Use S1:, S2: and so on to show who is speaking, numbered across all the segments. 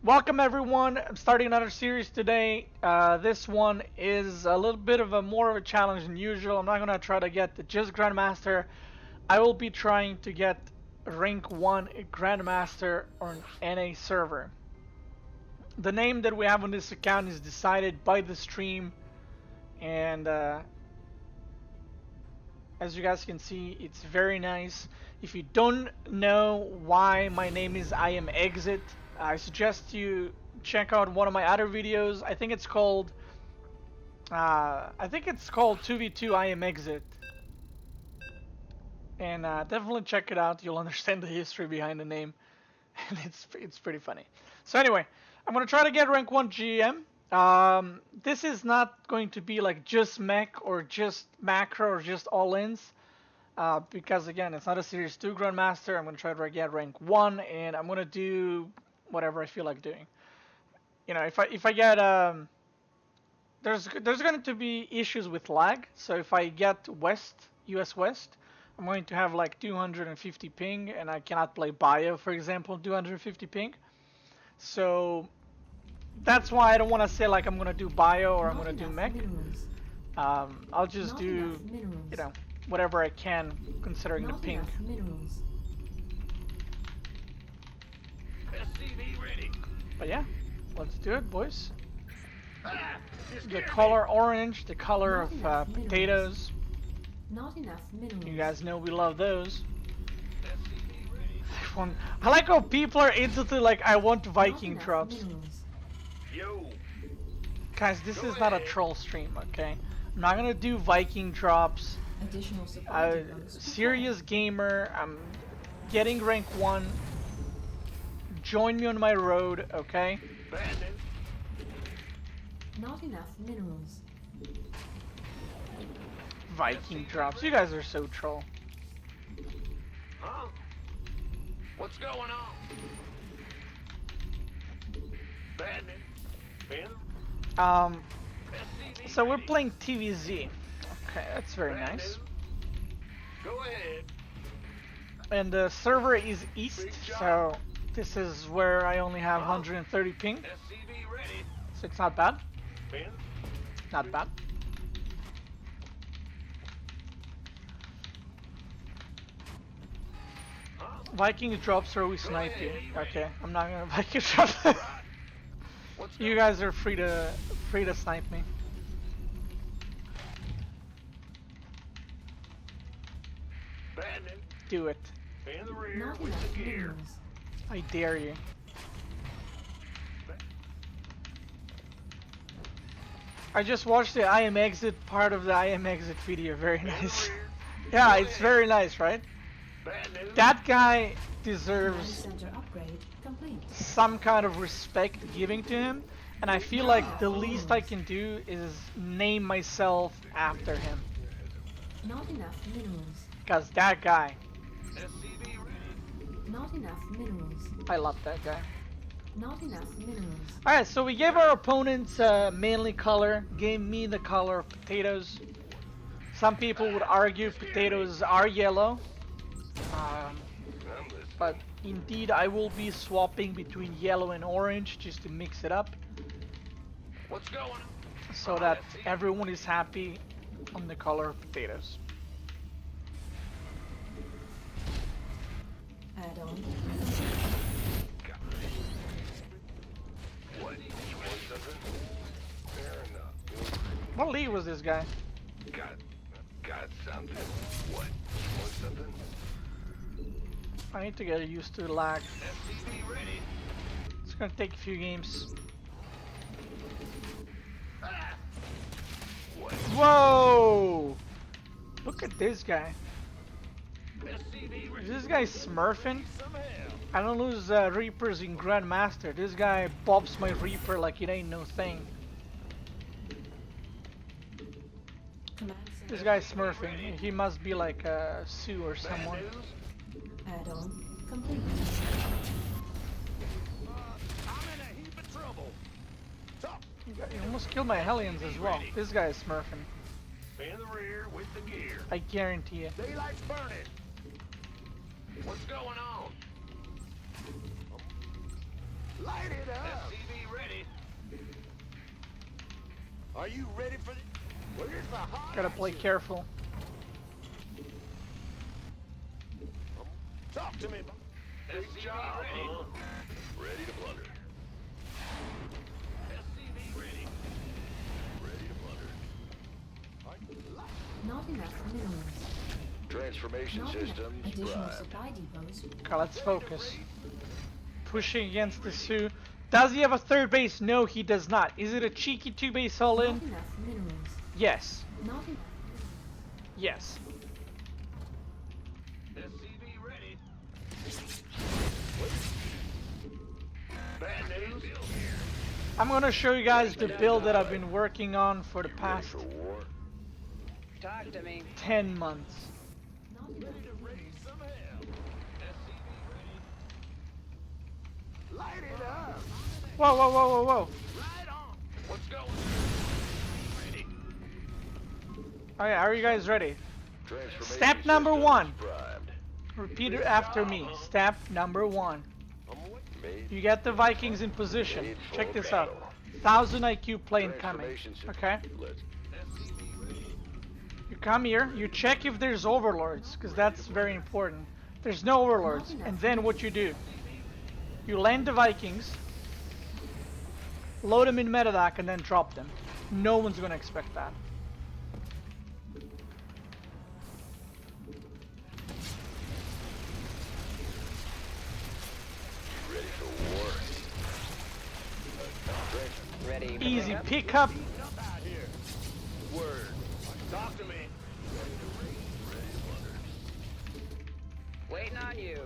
S1: Welcome everyone. I'm starting another series today. This one is a little bit of a more of a challenge than usual. I'm not gonna try to get just Grandmaster. I will be trying to get rank 1 Grandmaster on NA server. The name that we have on this account is decided by the stream, and as you guys can see, it's very nice. If you don't know why my name is I am Exit, I suggest you check out one of my other videos. I think it's called 2v2 I am Exit, and definitely check it out. You'll understand the history behind the name, and it's pretty funny. So anyway, I'm gonna try to get rank 1 GM. This is not going to be like just mech or just macro or just all-ins. Because again, it's not a Series 2 Grandmaster. I'm going to try to get rank 1, and I'm going to do whatever I feel like doing. You know, if I get there's going to be issues with lag. So if I get West, US West, I'm going to have like 250 ping, and I cannot play Bio, for example, 250 ping. So that's why I don't want to say like I'm going to do Bio or I'm going to do mech. I'll just do, you know, whatever I can, considering the ping. But yeah, let's do it, boys. The color orange, the color of potatoes. You guys know we love those. I like how people are instantly like, I want Viking drops. Guys, this is not a troll stream, okay? I'm not gonna do Viking drops. Serious gamer. I'm getting rank 1. Join me on my road, okay?
S2: Not enough minerals.
S1: Viking drops. You guys are so troll.
S3: Huh? What's going on? Bandit.
S1: So we're playing TVZ. Okay, that's very nice.
S3: Go ahead.
S1: And the server is east, so this is where I only have 130 ping. So it's not bad. Not bad. Viking drops or we snipe you. Okay, I'm not gonna Viking drop. You guys are free to snipe me. Do it.
S3: In the rear with the gear.
S1: I dare you. I just watched the I am Exit part of the I am Exit video. Very nice. Yeah, it's very nice, right? That guy deserves some kind of respect giving to him, and I feel like the least I can do is name myself after him.
S2: Not enough minerals.
S1: Because that guy.
S2: Not enough minerals.
S1: I love that guy.
S2: Not enough minerals.
S1: Alright, so we gave our opponents mainly color, gave me the color of potatoes. Some people would argue potatoes are yellow. But indeed I will be swapping between yellow and orange just to mix it up.
S3: What's going on?
S1: So that everyone is happy on the color of potatoes.
S2: Add on.
S1: What league was this guy?
S3: Got something. What? Want something?
S1: I need to get used to the lag. It's gonna take a few games. Whoa! Look at this guy. Is this guy smurfing? I don't lose Reapers in Grandmaster. This guy bobs my Reaper like it ain't no thing. This guy's smurfing. He must be like Sue or someone.
S2: Add on complete.
S3: I'm in a heap of trouble.
S1: You almost killed my Hellions as well. This guy is smurfing.
S3: In the rear with the gear.
S1: I guarantee it.
S3: Daylight's burning. What's going on? Light it up. SCV ready. Are you ready for the... Where's the hot
S1: Gotta play
S3: action?
S1: careful.
S3: Talk to me. SCV ready. Ready to plunder. SCV ready. Ready to plunder.
S2: Not enough minerals.
S3: Transformation
S2: Not enough
S3: systems
S2: additional
S3: prime.
S2: supply depots.
S1: Okay, let's focus. Pushing against the Sioux. Does he have a third base? No, he does not. Is it a cheeky 2-base all in?
S2: Not enough minerals.
S1: Yes.
S2: Not enough.
S1: Yes.
S3: SCV ready. Bad news.
S1: I'm gonna show you guys the build that I've been working on for the
S3: Ready
S1: past
S3: for war?
S4: Talk to me.
S1: 10 months.
S2: Not enough.
S3: Raise some hell. SCV ready. Light it up.
S1: Whoa, whoa, whoa, whoa, whoa.
S3: Right on. What's going on? Ready.
S1: Okay, are you guys ready?
S3: Transformation
S1: Step number
S3: systems
S1: 1.
S3: primed.
S1: Repeat it after me. Step number 1.
S3: Made
S1: You get the Vikings in position. Check this out. 1000 IQ plane coming.
S3: transformation system.
S1: Okay?
S3: Let's
S1: You come here, you check if there's overlords, because that's very important. There's no overlords. And then what you do? You land the Vikings, load them in metadoc, and then drop them. No one's gonna expect that.
S3: ready for war.
S4: Ready. for
S1: Easy
S4: pickup?
S1: pickup.
S3: Jump out here. Word. Talk to me.
S4: Waiting on you.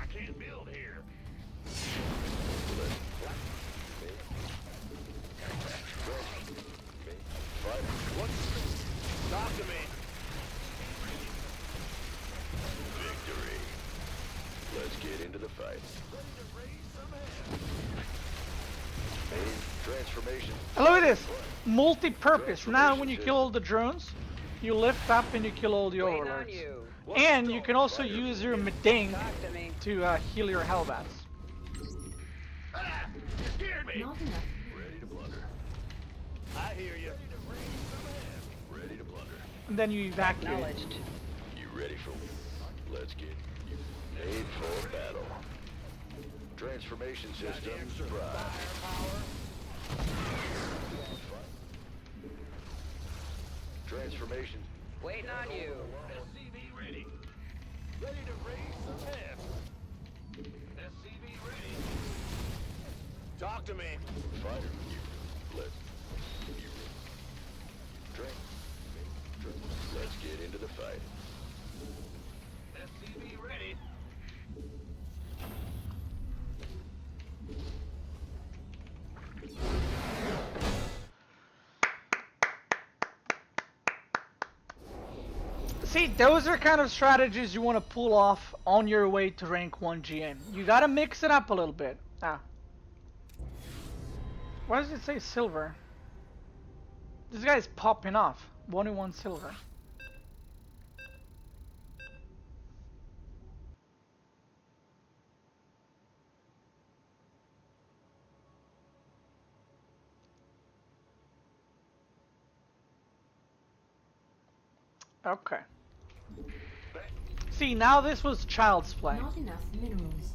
S3: I can't build here. Talk to me. Victory. Let's get into the fight. Main transformation.
S1: And look at this. Multi-purpose. Now when you kill all the drones, you lift up and you kill all the
S4: Waiting on
S1: overlords.
S4: you.
S1: And you can also use your medang
S4: Talk to me.
S1: to heal your hellbats.
S3: Ah, you scared me.
S2: Not enough.
S3: Ready to blunder. I hear you. Ready to blunder.
S1: And then you evacuate.
S4: Acknowledged.
S3: You ready for... Let's get you made for battle. Transformation systems prime. Transformation.
S4: Waiting on you.
S3: SCV ready. Ready to raise some hell. SCV ready. Talk to me. Fighter, you. Let's. You. Let's get into the fight. SCV ready.
S1: See, those are kind of strategies you want to pull off on your way to rank 1 GM. You gotta mix it up a little bit. Ah. Why does it say silver? This guy's popping off. 1-1 silver. Okay. See, now this was child's play.
S2: Not enough minerals.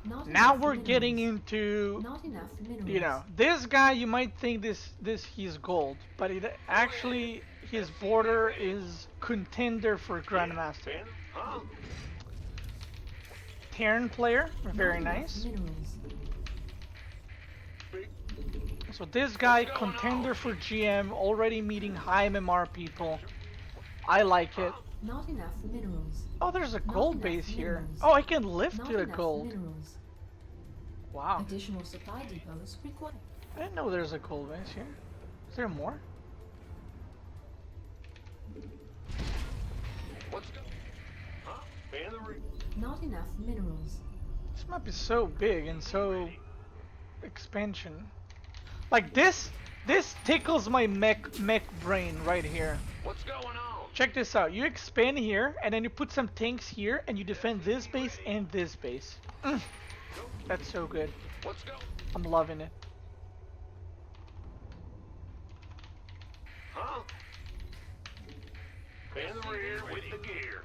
S2: Not
S1: Now
S2: enough
S1: we're
S2: minerals.
S1: getting into,
S2: Not enough minerals.
S1: you know, this guy you might think this he's gold, but it actually his border is contender for Grandmaster.
S3: Huh?
S1: Terran player, very
S2: Not enough
S1: nice.
S2: Minerals.
S1: So this guy contender for GM, already meeting high MMR people. I like it.
S2: Not enough minerals.
S1: Oh, there's a
S2: Not
S1: gold
S2: enough
S1: base here.
S2: minerals.
S1: Oh, I can lift
S2: Not
S1: to the
S2: enough
S1: gold.
S2: minerals.
S1: Wow.
S2: Additional supply depots required.
S1: I didn't know there's a gold base here. Is there more?
S3: What's going? Huh? Man the ring.
S2: Not enough minerals.
S1: This map is so big and so expansion. Like this tickles my mech brain right here.
S3: What's going on?
S1: Check this out. You expand here and then you put some tanks here and you defend this base and this base. That's so good.
S3: Let's go.
S1: I'm loving it.
S3: Huh? In the rear with the gear.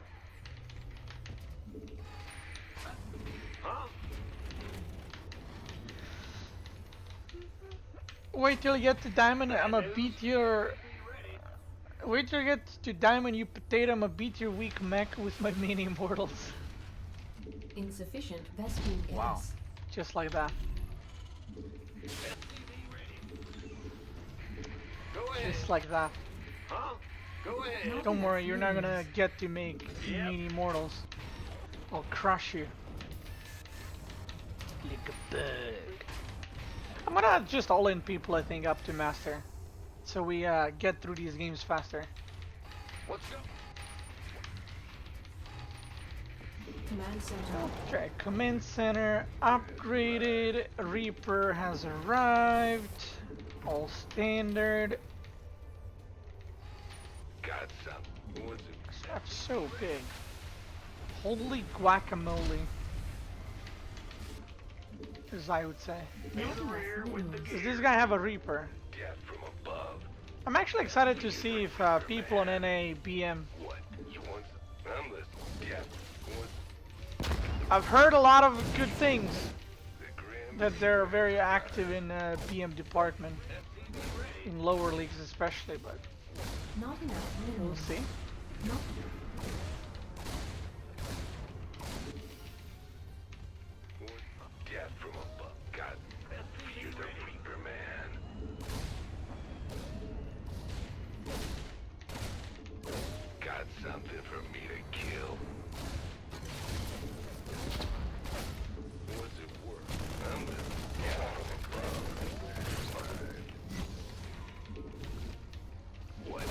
S3: Huh?
S1: Wait till you get to diamond. I'ma beat your. Wait till you get to diamond, you potato. I'ma beat your weak mech with my mini immortals.
S2: Insufficient Vespene gas.
S1: Wow. Just like that.
S3: Go ahead.
S1: Just like that.
S3: Huh? Go ahead.
S1: Don't worry, you're not gonna get to make mini immortals. I'll crush you. Like a bug. I'm gonna just all in people, I think, up to master. So we get through these games faster.
S3: Let's go.
S2: Command center.
S1: Okay, command center upgraded. Reaper has arrived. All standard.
S3: Got some. What's it?
S1: That's so big. Holy guacamole. As I would say.
S3: In the rear with the
S1: Does
S3: gear.
S1: this guy have a Reaper?
S3: Death from above.
S1: I'm actually excited to see if people on NA BM.
S3: What? You want some? I'm listening. Death. What?
S1: I've heard a lot of good things.
S3: The Grand.
S1: That they're very active in BM department. In lower leagues especially, but
S2: Not enough
S1: we'll
S2: minerals.
S1: see.
S2: Not
S3: Death from above. God. You're the Reaper, man. Got something for me to kill. What's it worth? I'm the What?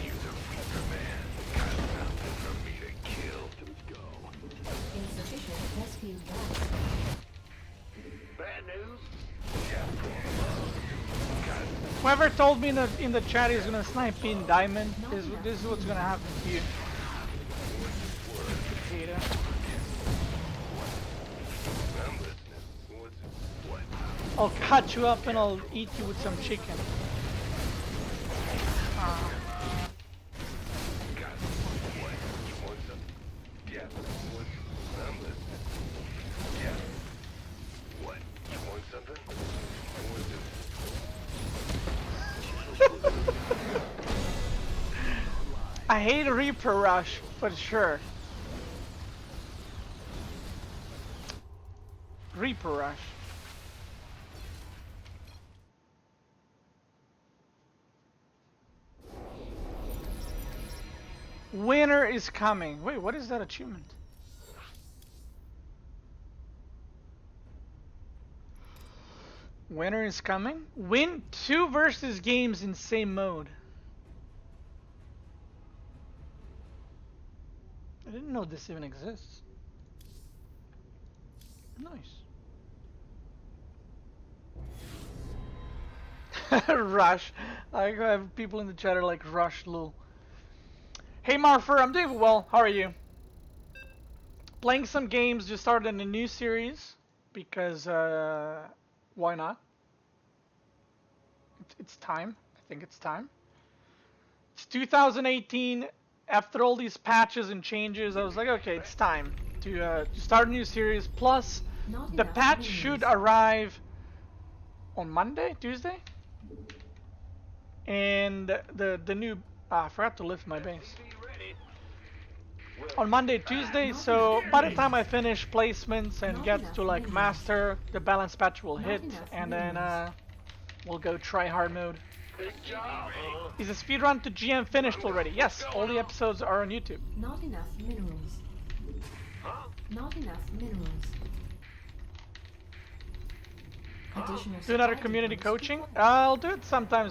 S3: You're the Reaper, man. Got something for me to kill. Go.
S2: insufficient Vespene gas.
S3: Bad news? Yeah, from above. God.
S1: Whoever told me in the chat he's gonna snipe in diamond, this is what's gonna happen to you. Potato.
S3: I'm listening. What's it? What?
S1: I'll cut you up and I'll eat you with some chicken.
S3: God. What? You want some? Yeah. What? I'm listening. Yeah. What? You want something? What's it?
S1: I hate Reaper Rush, but sure. Reaper Rush. Winter is coming. Wait, what is that achievement? Winter is coming? Win 2 versus games in same mode. I didn't know this even exists. Nice. Rush. I have people in the chat are like Rush lol. Hey Marfer, I'm doing well. How are you? Playing some games, just started a new series because why not? It's time. I think it's time. It's 2018. After all these patches and changes, I was like, okay, it's time to start a new series. Plus,
S2: Not
S1: the
S2: enough
S1: patch
S2: minerals.
S1: should arrive on Monday, Tuesday, and the new. I forgot to lift my base. On Monday, Tuesday. So by the time I finish placements and get to like master, the balance patch will hit, and then we'll go try hard mode.
S3: Big job.
S1: Is the speedrun to GM finished already? Yes, all the episodes are on YouTube.
S2: Not enough minerals.
S3: Huh?
S2: Not enough minerals. Additional
S1: Do another
S2: supply
S1: community
S2: depots
S1: coaching?
S2: required.
S1: I'll do it sometime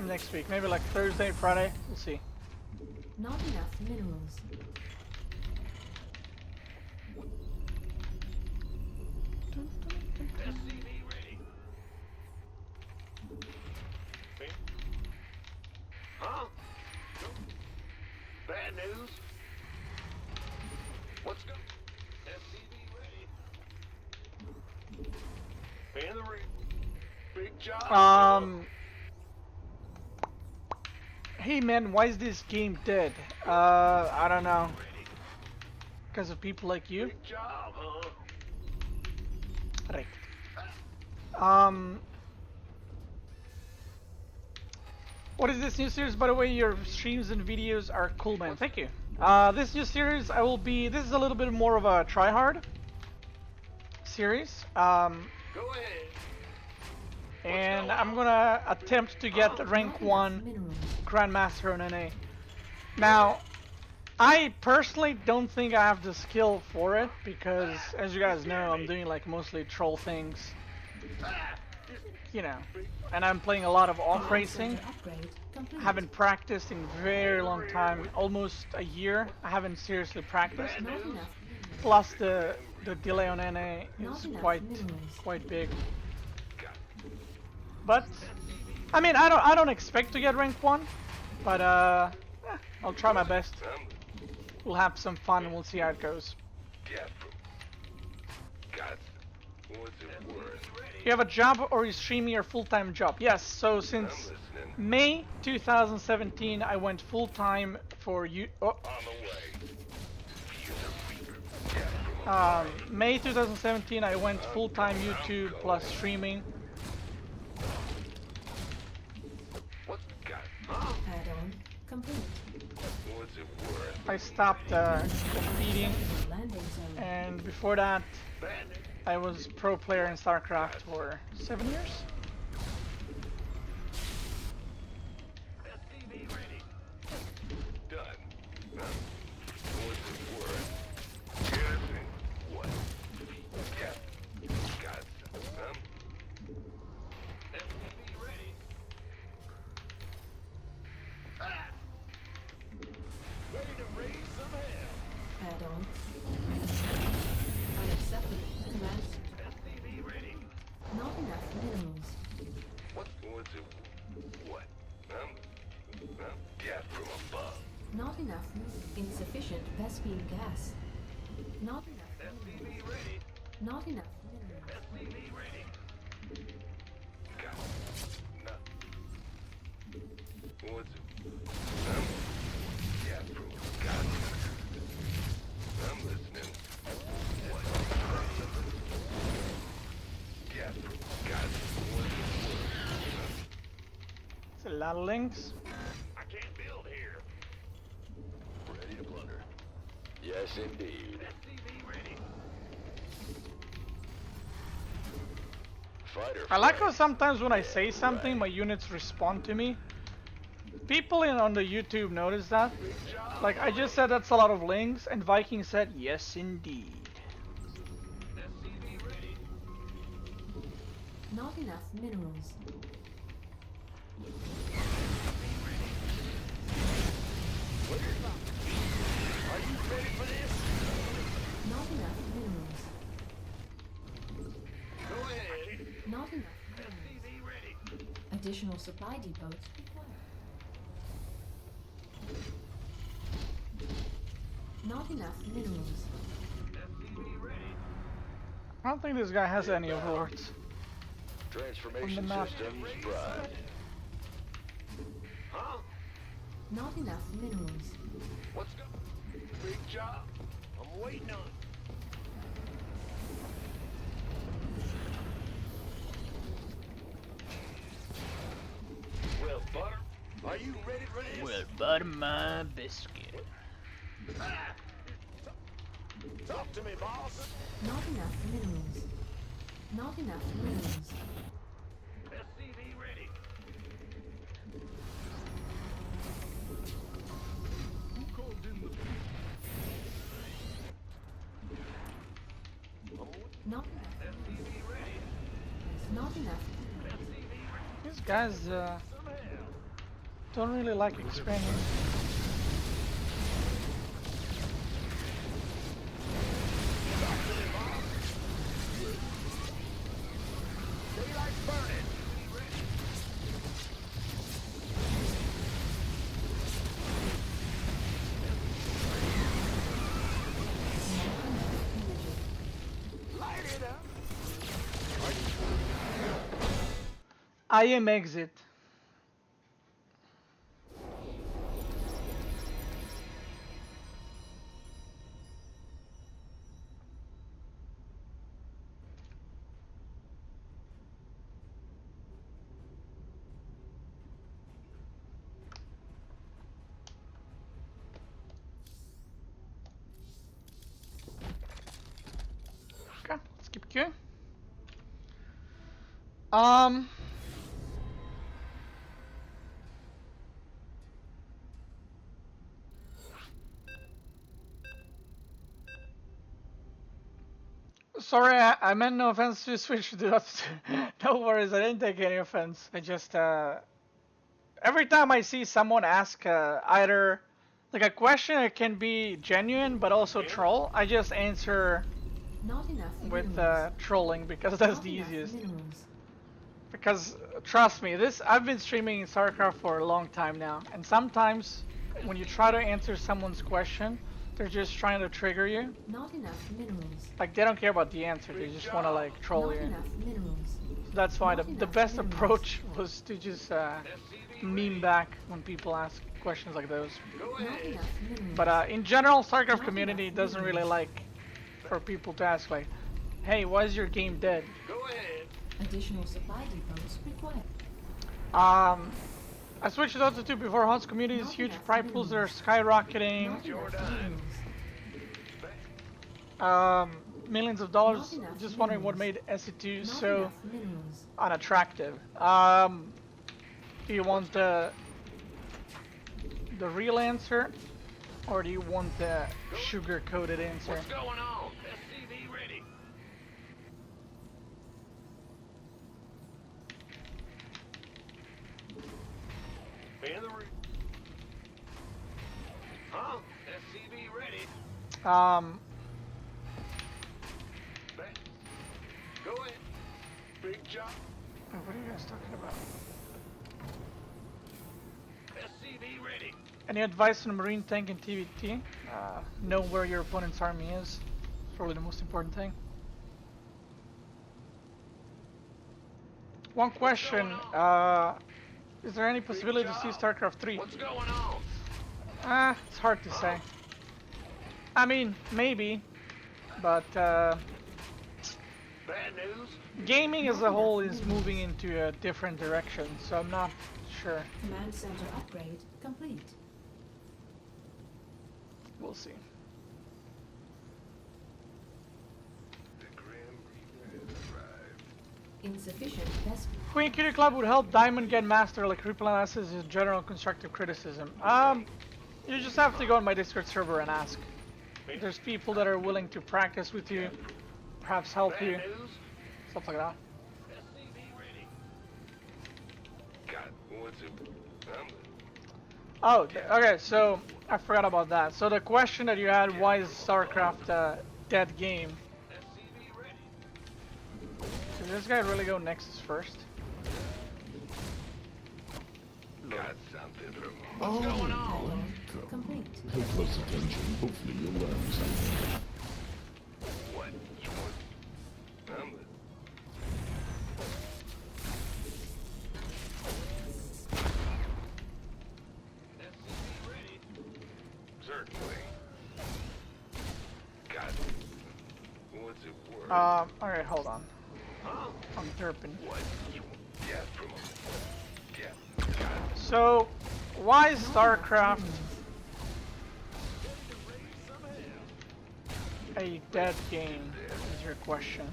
S1: next week. Maybe like Thursday, Friday. We'll see.
S2: Not enough minerals.
S3: SCV ready. Huh? Bad news? Let's go. SCV ready. In the ring. Big job.
S1: Hey man, why is this game dead? I don't know. Because of people like you?
S3: Big job, huh?
S1: Right. What is this new series? By the way, your streams and videos are cool, man. Thank you. This new series, this is a little bit more of a try-hard series.
S3: Go ahead.
S1: And I'm gonna attempt to get rank
S2: Not
S1: 1
S2: enough minerals.
S1: Grandmaster on NA. Now, I personally don't think I have the skill for it because, as you guys know, I'm doing like mostly troll things, you know, and I'm playing a lot of off racing.
S2: Upgrade complete.
S1: I haven't practiced in a very long time, almost a year. I haven't seriously practiced.
S2: Not enough.
S1: Plus the delay on NA
S2: Not
S1: is
S2: enough
S1: quite
S2: minerals.
S1: big. But I mean, I don't expect to get rank 1, but I'll try my best. We'll have some fun and we'll see how it goes.
S3: Get from. Got. What's it worth?
S1: You have a job or you streaming your full-time job? Yes, so
S3: I'm
S1: since
S3: listening.
S1: May 2017 I went full-time for you. Oh,
S3: On the way. User reaper. Get from.
S1: May 2017 I went full-time YouTube plus streaming.
S3: What's got?
S2: Add-on complete.
S3: What's it worth?
S1: I stopped competing,
S2: Landing zone.
S1: and before that
S3: Bandit.
S1: I was pro player in StarCraft for 7 years.
S3: SCV ready. Done. Huh? What's it worth? Guessing. What? Yeah. Got some. Huh? SCV ready. Ah! Ready to raise some hell.
S2: Add-on. Unacceptable. Command.
S3: SCV ready.
S2: Not enough minerals.
S3: What's it? What? Get from above.
S2: Not enough. Insufficient Vespine gas. Not enough.
S3: SCV ready.
S2: Not enough minerals.
S3: SCV ready. Got nothing. What's it? Get from. Got I'm listening. What? Get from. Got what's it worth?
S1: It's a lot of links.
S3: I can't build here. Ready to plunder. Yes, indeed. SCV ready. Fighter.
S1: I like how sometimes when I say something my units respond to me. People on the YouTube notice that. Like I just said that's a lot of links and Viking said yes indeed.
S3: SCV ready.
S2: Not enough minerals.
S3: Are you ready for this?
S2: Not enough minerals.
S3: Go ahead.
S2: Not enough minerals.
S3: SCV ready.
S2: Additional supply depots required. Not enough minerals.
S3: SCV ready.
S1: I don't think this guy has any overlords.
S3: Transformation
S1: map.
S3: systems prime. Huh?
S2: Not enough minerals.
S3: What's go? Big job. I'm waiting on. Well, butter, are you ready for this?
S1: Well, butter my biscuit.
S3: Ah! Talk to me, boss.
S2: Not enough minerals. Not enough minerals.
S3: SCV ready. Who called in the
S2: Not enough.
S3: SCV ready.
S2: Not enough.
S1: These guys don't really like expanding.
S3: Daylight burning. Light it up.
S1: I am exit. Okay, let's keep queuing. Um. Sorry, I meant no offense to switch to Dota 2. No worries, I didn't take any offense. I just, every time I see someone ask either, like a question that can be genuine but also troll, I just answer
S2: Not enough
S1: with
S2: minerals.
S1: trolling because that's
S2: Not
S1: the
S2: enough
S1: easiest.
S2: minerals.
S1: Because trust me, I've been streaming StarCraft for a long time now, and sometimes when you try to answer someone's question, they're just trying to trigger you.
S2: Not enough minerals.
S1: Like they don't care about the answer, they just want to like troll
S2: Not
S1: you.
S2: enough minerals.
S1: So that's why
S2: Not
S1: the
S2: enough
S1: best
S2: minerals.
S1: approach was to just meme back when people ask questions like those.
S2: Not enough minerals.
S1: But in general, StarCraft
S2: Not
S1: community
S2: enough
S1: doesn't really
S2: minerals.
S1: like for people to ask like, "Hey, why is your game dead?"
S3: Go ahead.
S2: Additional supply depots required.
S1: I switched to Dota 2 before Hunt's community is
S2: Not
S1: huge.
S2: enough
S1: Prize pools are
S2: minerals.
S1: skyrocketing.
S2: Not enough minerals.
S1: Millions of dollars.
S2: Not enough
S1: Just wondering what
S2: minerals.
S1: made SE2
S2: Not
S1: so
S2: enough minerals.
S1: unattractive. Do you want the real answer, or do you want the sugar-coated answer?
S3: What's going on? SCV ready. In the Huh? SCV ready. Go ahead. Big job.
S1: What are you guys talking about?
S3: SCV ready.
S1: Any advice on Marine tank and TVT? Know where your opponent's army is. It's probably the most important thing. One question, is there any possibility to see StarCraft 3?
S3: What's going on?
S1: It's hard to say. I mean, maybe, but
S3: Bad news?
S1: gaming as a whole is moving into a different direction, so I'm not sure.
S2: Command center upgrade complete.
S1: We'll see.
S3: The Grim Reaper has arrived.
S2: Insufficient best.
S1: Queen Kitty Club would help Diamond get master, like rebalances his general constructive criticism. You just have to go on my Discord server and ask. There's people that are willing to practice with you, perhaps help you,
S3: Bad news?
S1: stuff like that.
S3: SCV ready. God, what's it?
S1: Oh, okay, so I forgot about that. So the question that you had, why is StarCraft a dead game?
S3: SCV ready.
S1: Did this guy really go Nexus first?
S3: Got something from
S2: What's going on? Complete.
S5: Pay close attention. Hopefully you'll learn something.
S3: what? You want something? SCV ready. Certainly. God. What's it worth?
S1: Alright, hold on.
S3: Huh?
S1: I'm derping.
S3: What? You yeah, from yeah. God.
S1: So, why is StarCraft a dead game, is your question.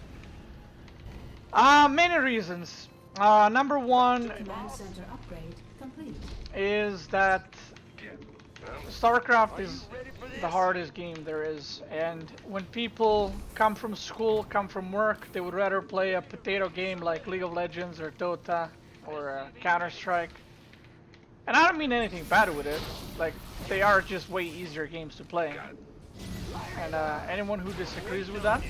S1: Many reasons. Number one
S2: Command center upgrade complete.
S1: is that
S3: Yeah.
S1: StarCraft is the hardest game there is, and when people come from school, come from work, they would rather play a potato game like League of Legends or Dota or Counter-Strike. And I don't mean anything bad with it, like they are just way easier games to play.
S3: God.
S1: And anyone who disagrees with that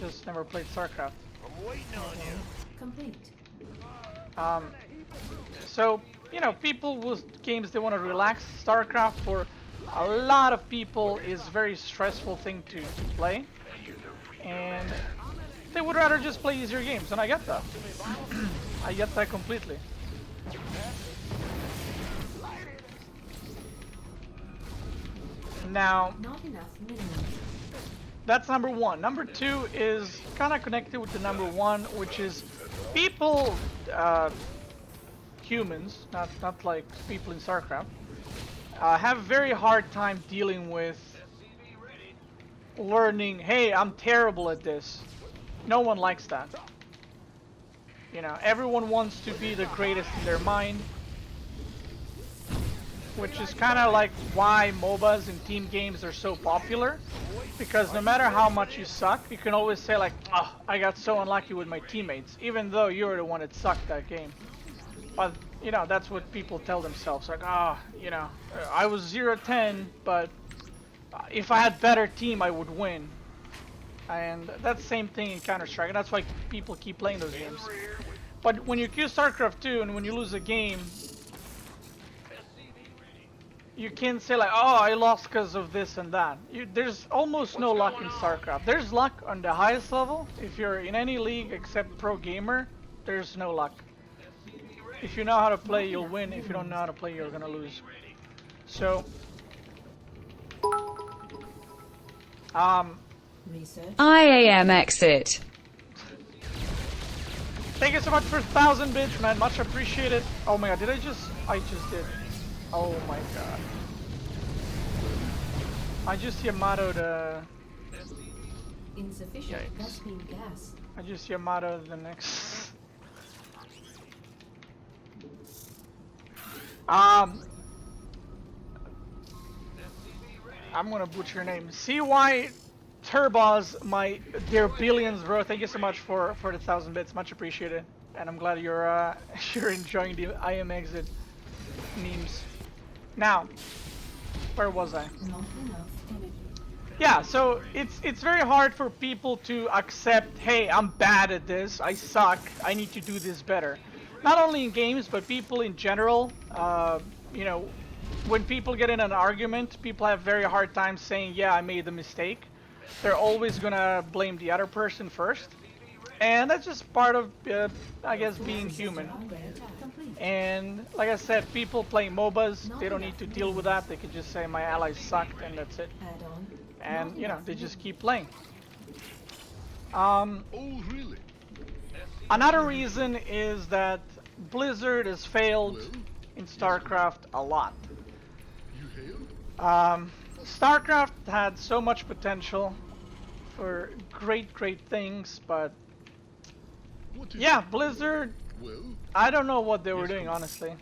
S1: just never played StarCraft.
S3: I'm waiting on you.
S2: Complete.
S1: So, you know, people with games they want to relax. StarCraft for a lot of people is a very stressful thing to play. And they would rather just play easier games, and I get that. I get that completely. Now,
S2: Not enough minerals.
S1: that's number one. Number two is kind of connected with the number one, which is people, humans, not like people in StarCraft, have a very hard time dealing with learning, hey, I'm terrible at this. No one likes that. You know, everyone wants to be the greatest in their mind, which is kind of like why MOBAs and team games are so popular. Because no matter how much you suck, you can always say like, oh, I got so unlucky with my teammates, even though you're the one that sucked that game. But, you know, that's what people tell themselves, like, ah, oh, you know, I was 0-10, but if I had better team, I would win. And that's the same thing in Counter-Strike, and that's why people keep playing those games. But when you queue StarCraft 2 and when you lose a game, you can't say like, oh, I lost because of this and that. There's almost no luck in StarCraft. There's luck on the highest level. If you're in any league except Pro Gamer, there's no luck. If you know how to play, you'll win. If you don't know how to play, you're gonna lose. So,
S2: Research.
S6: IAM exit.
S1: thank you so much for 1,000 bits, man. Much appreciated. Oh my god, did I just did. Oh my god. I just Yamato'd,
S2: Insufficient
S1: Yikes.
S2: Vespene gas.
S1: I just Yamato'd the next. I'm gonna butcher your name. CY Turbos, dear billions, bro. Thank you so much for the 1,000 bits. Much appreciated. And I'm glad you're you're enjoying the IM exit memes. Now, where was I?
S2: Not enough energy.
S1: Yeah, so it's very hard for people to accept, hey, I'm bad at this, I suck, I need to do this better. Not only in games, but people in general. You know, when people get in an argument, people have very hard time saying, yeah, I made a mistake. They're always gonna blame the other person first. And that's just part of, I guess, being human.
S2: Complete.
S1: And like I said, people playing MOBAs, they don't need to deal with that. They can just say my allies sucked and that's it.
S2: Add on.
S1: And, you know, they just keep playing.
S5: Oh, really?
S1: Another reason is that Blizzard has failed in StarCraft a lot.
S5: You hail?
S1: StarCraft had so much potential for great things, but
S5: What is
S1: yeah,
S5: it?
S1: Blizzard,
S5: Well,
S1: I don't know what they were doing, honestly.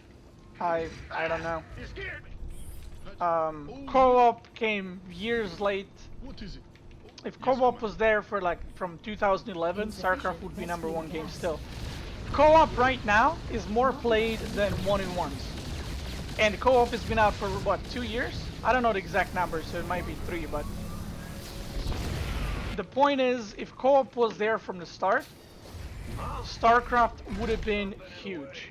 S1: I don't know.
S3: You scared me.
S1: Co-op came years late.
S5: what is it?
S1: If co-op was there for like from 2011, StarCraft would be #1 game still. Co-op right now is more played than 1-in-1s. And co-op has been out for what, 2 years? I don't know the exact numbers, so it might be 3, but the point is, if co-op was there from the start, StarCraft would have been huge.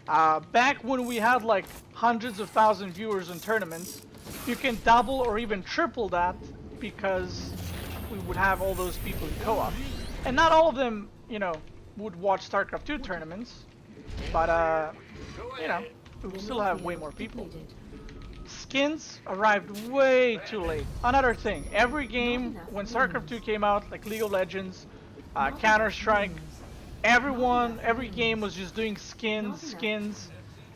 S1: Back when we had like hundreds of thousand viewers in tournaments, you can double or even triple that because we would have all those people in co-op. And not all of them, you know, would watch StarCraft 2 tournaments, but you know, we would still have way more people.
S2: Depleted.
S1: Skins arrived way too late. Another thing, every game when StarCraft 2 came out, like League of Legends, Counter-Strike, every game was just doing skins,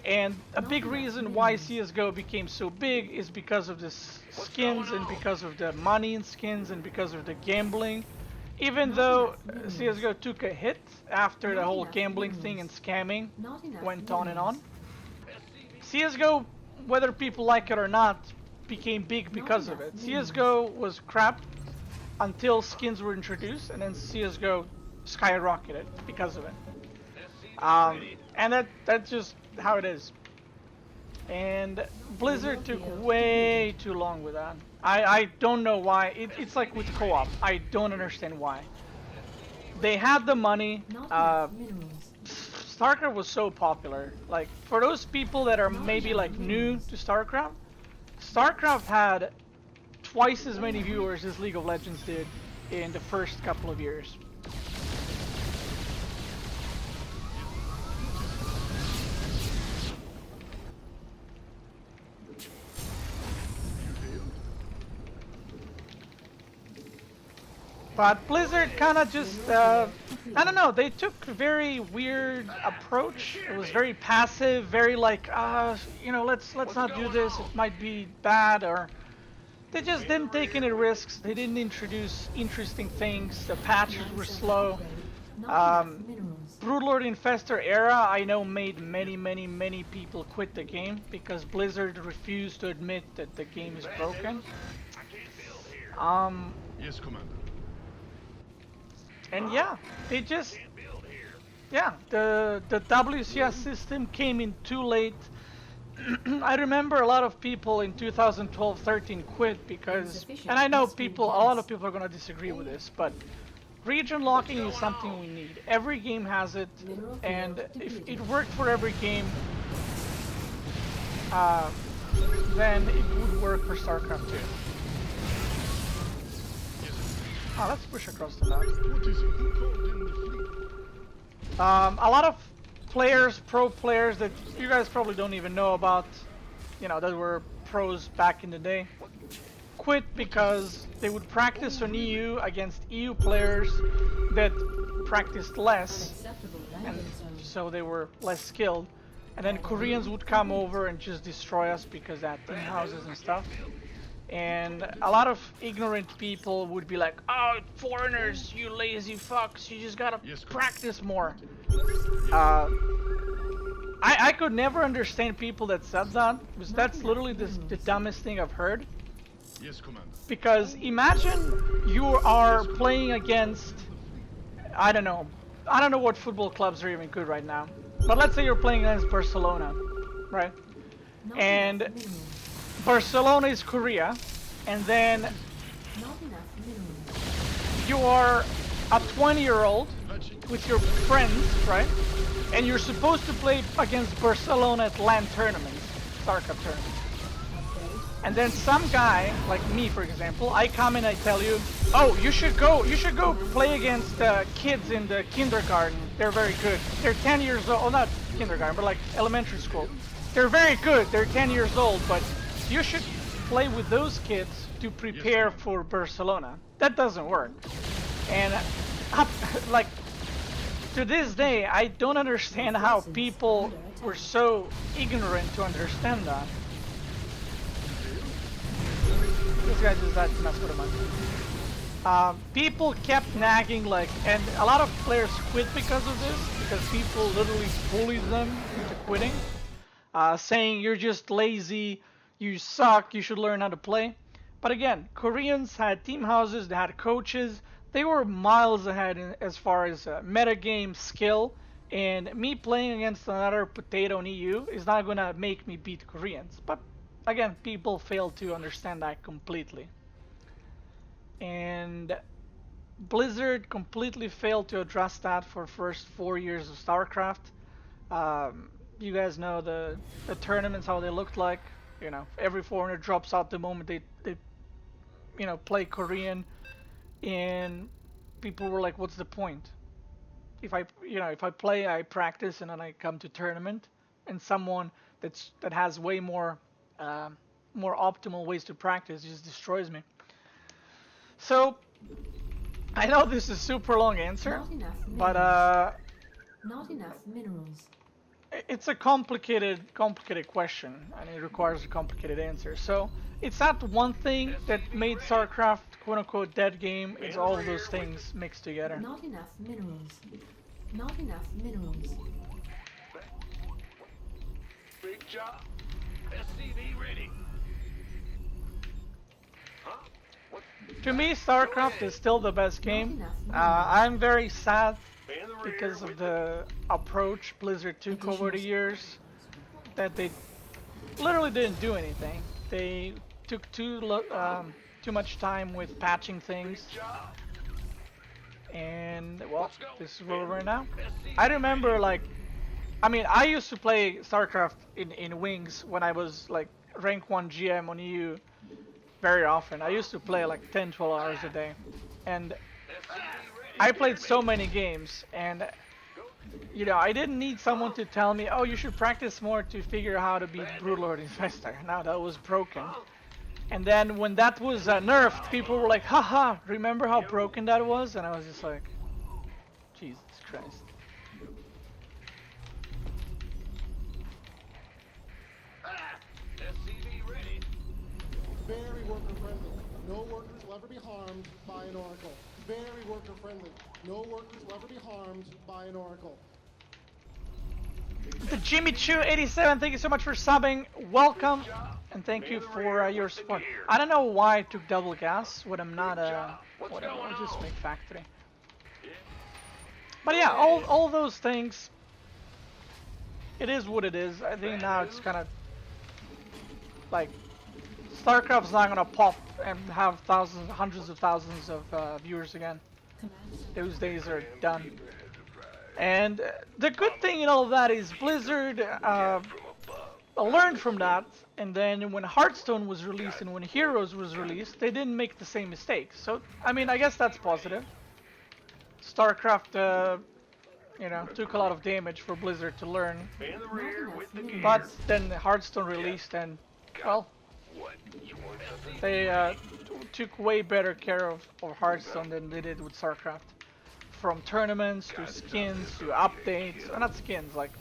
S1: and a big reason why CSGO became so big is because of the skins and because of the money in skins and because of the gambling. Even though CSGO took a hit after the whole gambling thing and scamming
S2: Not enough
S1: went on and on,
S2: minerals.
S1: CSGO, whether people like it or not, became big because of it. CSGO was crap until skins were introduced, and then CSGO skyrocketed because of it. And that's just how it is. And Blizzard took way too long with that. I don't know why. It's like with co-op. I don't understand why. They had the money.
S2: Not enough minerals.
S1: StarCraft was so popular. Like, for those people that are maybe like new to StarCraft, StarCraft had twice as many viewers as League of Legends did in the first couple of years.
S5: You hail?
S1: But Blizzard kind of just, I don't know, they took a very weird approach. It was very passive, very like, you know, let's not do this, it might be bad, or they just didn't take any risks. They didn't introduce interesting things. The patches were slow.
S2: Not enough minerals.
S1: Broodlord Infestor era, I know, made many people quit the game because Blizzard refused to admit that the game is broken.
S5: Yes, Commander.
S1: And yeah, they just, yeah, the WCS system came in too late. I remember a lot of people in 2012-13 quit because, and I know people, a lot of people are gonna disagree with this, but region locking is something we need. Every game has it, and if it worked for every game, then it would work for StarCraft 2. Oh, let's push across the map.
S5: What is it? Who called in the fleet?
S1: A lot of players, pro players that you guys probably don't even know about, you know, that were pros back in the day, quit because they would practice on EU against EU players that practiced less,
S2: Unacceptable
S1: and
S2: landing zone.
S1: so they were less skilled. And then Koreans would come over and just destroy us because they had team houses and stuff. And a lot of ignorant people would be like, "Oh, foreigners, you lazy fucks! You just gotta practice more." I could never understand people that said that, because that's literally the dumbest thing I've heard.
S5: Yes, Commander.
S1: Because imagine you are playing against, I don't know what football clubs are even good right now, but let's say you're playing against Barcelona, right?
S2: Not
S1: And
S2: enough minerals.
S1: Barcelona is Korea, and then
S2: Not enough minerals.
S1: you are a 20-year-old with your friends, right? And you're supposed to play against Barcelona at LAN tournaments, StarCraft tournaments. And then some guy, like me for example, I come and I tell you, "Oh, you should go play against kids in the kindergarten. They're very good. They're 10 years old, oh, not kindergarten, but like elementary school. They're very good. They're 10 years old, but you should play with those kids to prepare for Barcelona." That doesn't work. And like, to this day, I don't understand how people were so ignorant to understand that. This guy just died to mess with him. People kept nagging, like, and a lot of players quit because of this, because people literally bullied them into quitting, saying you're just lazy, you suck, you should learn how to play. But again, Koreans had team houses, they had coaches, they were miles ahead as far as metagame skill, and me playing against another potato in EU is not gonna make me beat Koreans. But again, people fail to understand that completely. And Blizzard completely failed to address that for first 4 years of StarCraft. You guys know the tournaments, how they looked like. You know, every foreigner drops out the moment they you know, play Korean, and people were like, "What's the point? If I play, I practice, and then I come to tournament, and someone that has way more optimal ways to practice just destroys me." So I know this is a super long answer,
S2: Not enough
S1: but
S2: minerals. Not enough minerals.
S1: it's a complicated question, and it requires a complicated answer. So it's not one thing that made StarCraft quote unquote dead game, it's all of those things mixed together.
S2: Not enough minerals. Not enough minerals.
S3: Big job. SCV ready. Huh? What?
S1: To me, StarCraft is still the best game. I'm very sad because of the approach Blizzard took over the years, that they literally didn't do anything. They took too much time with patching things, and well, this is where we're now. I remember, like, I mean, I used to play StarCraft in Wings when I was like rank 1 GM on EU very often. I used to play like 10-12 hours a day, and I played so many games, and you know, I didn't need someone to tell me, "Oh, you should practice more to figure out how to beat Broodlord Infestor." No, that was broken. And then when that was nerfed, people were like, haha, remember how broken that was? And I was just like, Jesus Christ.
S3: SCV ready.
S7: Very worker friendly. No workers will ever be harmed by an oracle. Very worker friendly. No workers will ever be harmed by an oracle.
S1: The Jimmy Choo 87, thank you so much for subbing. Welcome, and thank you for your support. I don't know why I took double gas when I'm not whatever. I'll just make factory. But yeah, all those things. It is what it is. I think now it's kind of like StarCraft's not gonna pop and have thousands, hundreds of thousands of viewers again. Those days are done. And the good thing in all of that is Blizzard learned from that, and then when Hearthstone was released and when Heroes was released, they didn't make the same mistakes. So, I mean, I guess that's positive. StarCraft, you know, took a lot of damage for Blizzard to learn.
S3: In the rear with the gear.
S1: But then Hearthstone released, and, well,
S3: What? You want something?
S1: they took way better care of Hearthstone than they did with StarCraft. From tournaments to skins to updates, not skins, like,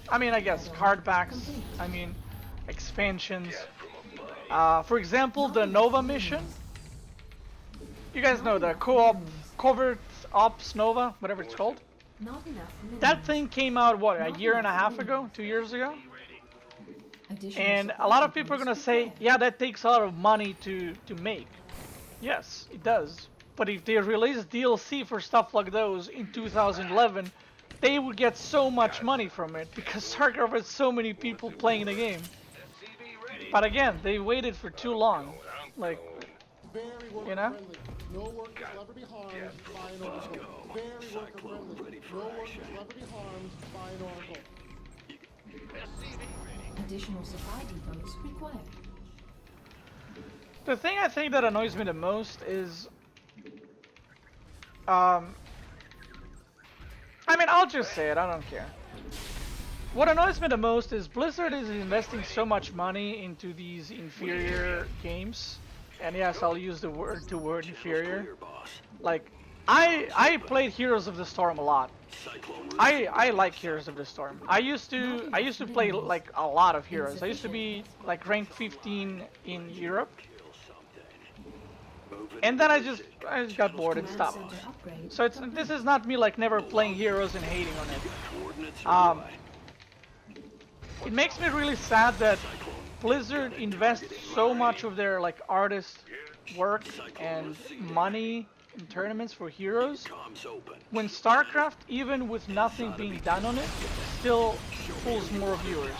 S1: I mean, I guess card packs, I mean, expansions. For example, the Nova mission. You guys know the co-op, covert ops Nova, whatever it's called.
S2: Not enough minerals.
S1: That thing came out, what, a year and a half ago, 2 years ago?
S2: Additional
S1: And a
S2: supply
S1: lot of people are
S2: depots
S1: gonna say,
S2: required.
S1: yeah, that takes a lot of money to make. Yes, it does. But if they release DLC for stuff like those in 2011, they would get so much money from it because StarCraft has so many people playing the game. But again, they waited for too long. Like,
S7: Very worker
S1: you know?
S7: friendly. No workers will ever be harmed by an oracle. Very worker friendly. No workers will ever be harmed by an oracle.
S2: Additional supply depots required.
S1: the thing I think that annoys me the most is, I mean, I'll just say it, I don't care. What annoys me the most is Blizzard is investing so much money into these inferior games. And yes, I'll use the word inferior. Like, I played Heroes of the Storm a lot. I like Heroes of the Storm. I used to play like a lot of Heroes. I used to be like rank 15 in Europe. And then I just got bored and
S2: Command
S1: stopped.
S2: center upgrade.
S1: So this is not me like never playing Heroes and hating on it. It makes me really sad that Blizzard invests so much of their like artist work and money in tournaments for Heroes, when StarCraft, even with nothing being done on it, still pulls more viewers.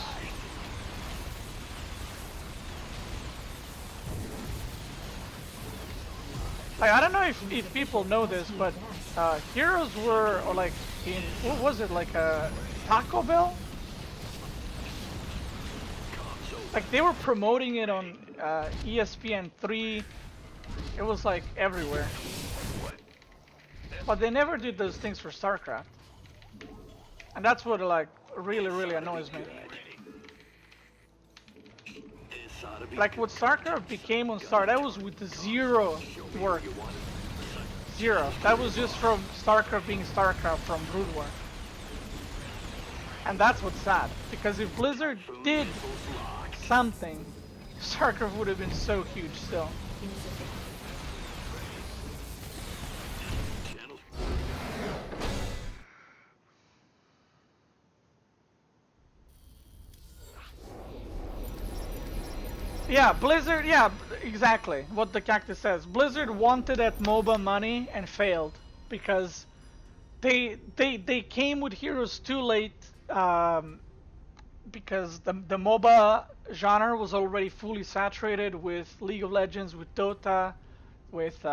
S1: Like, I don't know if people know this, but Heroes were or like in, what was it, like a Taco Bell? Like they were promoting it on ESPN3. It was like everywhere. But they never did those things for StarCraft. And that's what like really annoys me. Like what StarCraft became on Star, that was with zero work. Zero. That was just from StarCraft being StarCraft from Brood War. And that's what's sad. Because if Blizzard did something, StarCraft would have been so huge still. Yeah, Blizzard, yeah, exactly what the cactus says. Blizzard wanted that MOBA money and failed because they came with Heroes too late, because the MOBA genre was already fully saturated with League of Legends, with Dota, with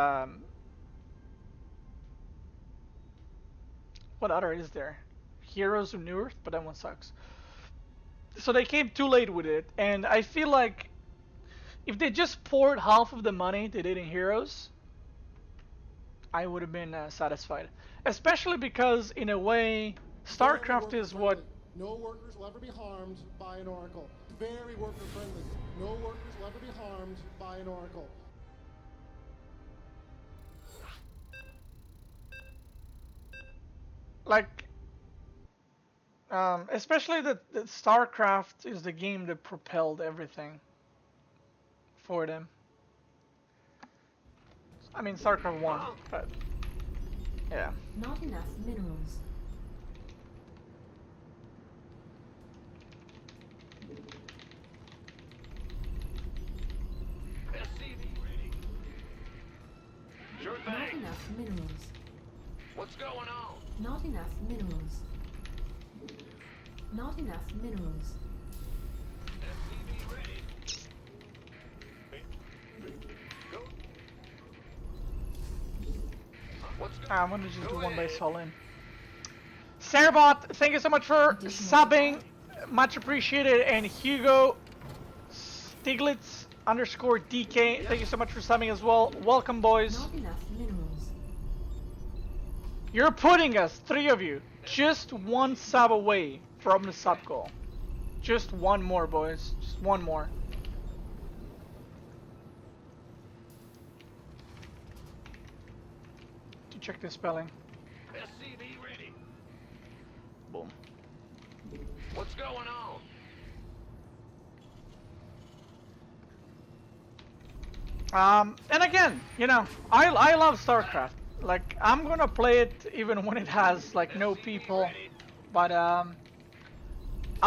S1: what other is there? Heroes of New Earth, but that one sucks. So they came too late with it, and I feel like if they just poured half of the money they did in Heroes, I would have been satisfied. Especially because, in a way, StarCraft is what
S7: No workers will ever be harmed by an oracle. Very worker friendly. No workers will ever be harmed by an oracle.
S1: Like, especially that StarCraft is the game that propelled everything for them. I mean, StarCraft 1, but yeah.
S2: Not enough minerals.
S3: SCV ready. Sure
S2: Not
S3: thing.
S2: enough minerals.
S3: What's going on?
S2: Not enough minerals. Not enough minerals.
S3: SCV ready. Go. What's going
S1: I'm gonna just do one base all in. Sarabot, thank you so much for subbing. Much appreciated. And Hugo Stiglitz underscore DK, thank you so much for subbing as well. Welcome, boys.
S2: Not enough minerals.
S1: You're putting us, 3 of you, just 1 sub away from the sub goal. Just 1 more, boys. Just 1 more. To check the spelling.
S3: SCV ready.
S1: Boom.
S3: What's going on?
S1: And again, you know, I love StarCraft. Like, I'm gonna play it even when it has like no people, but I'm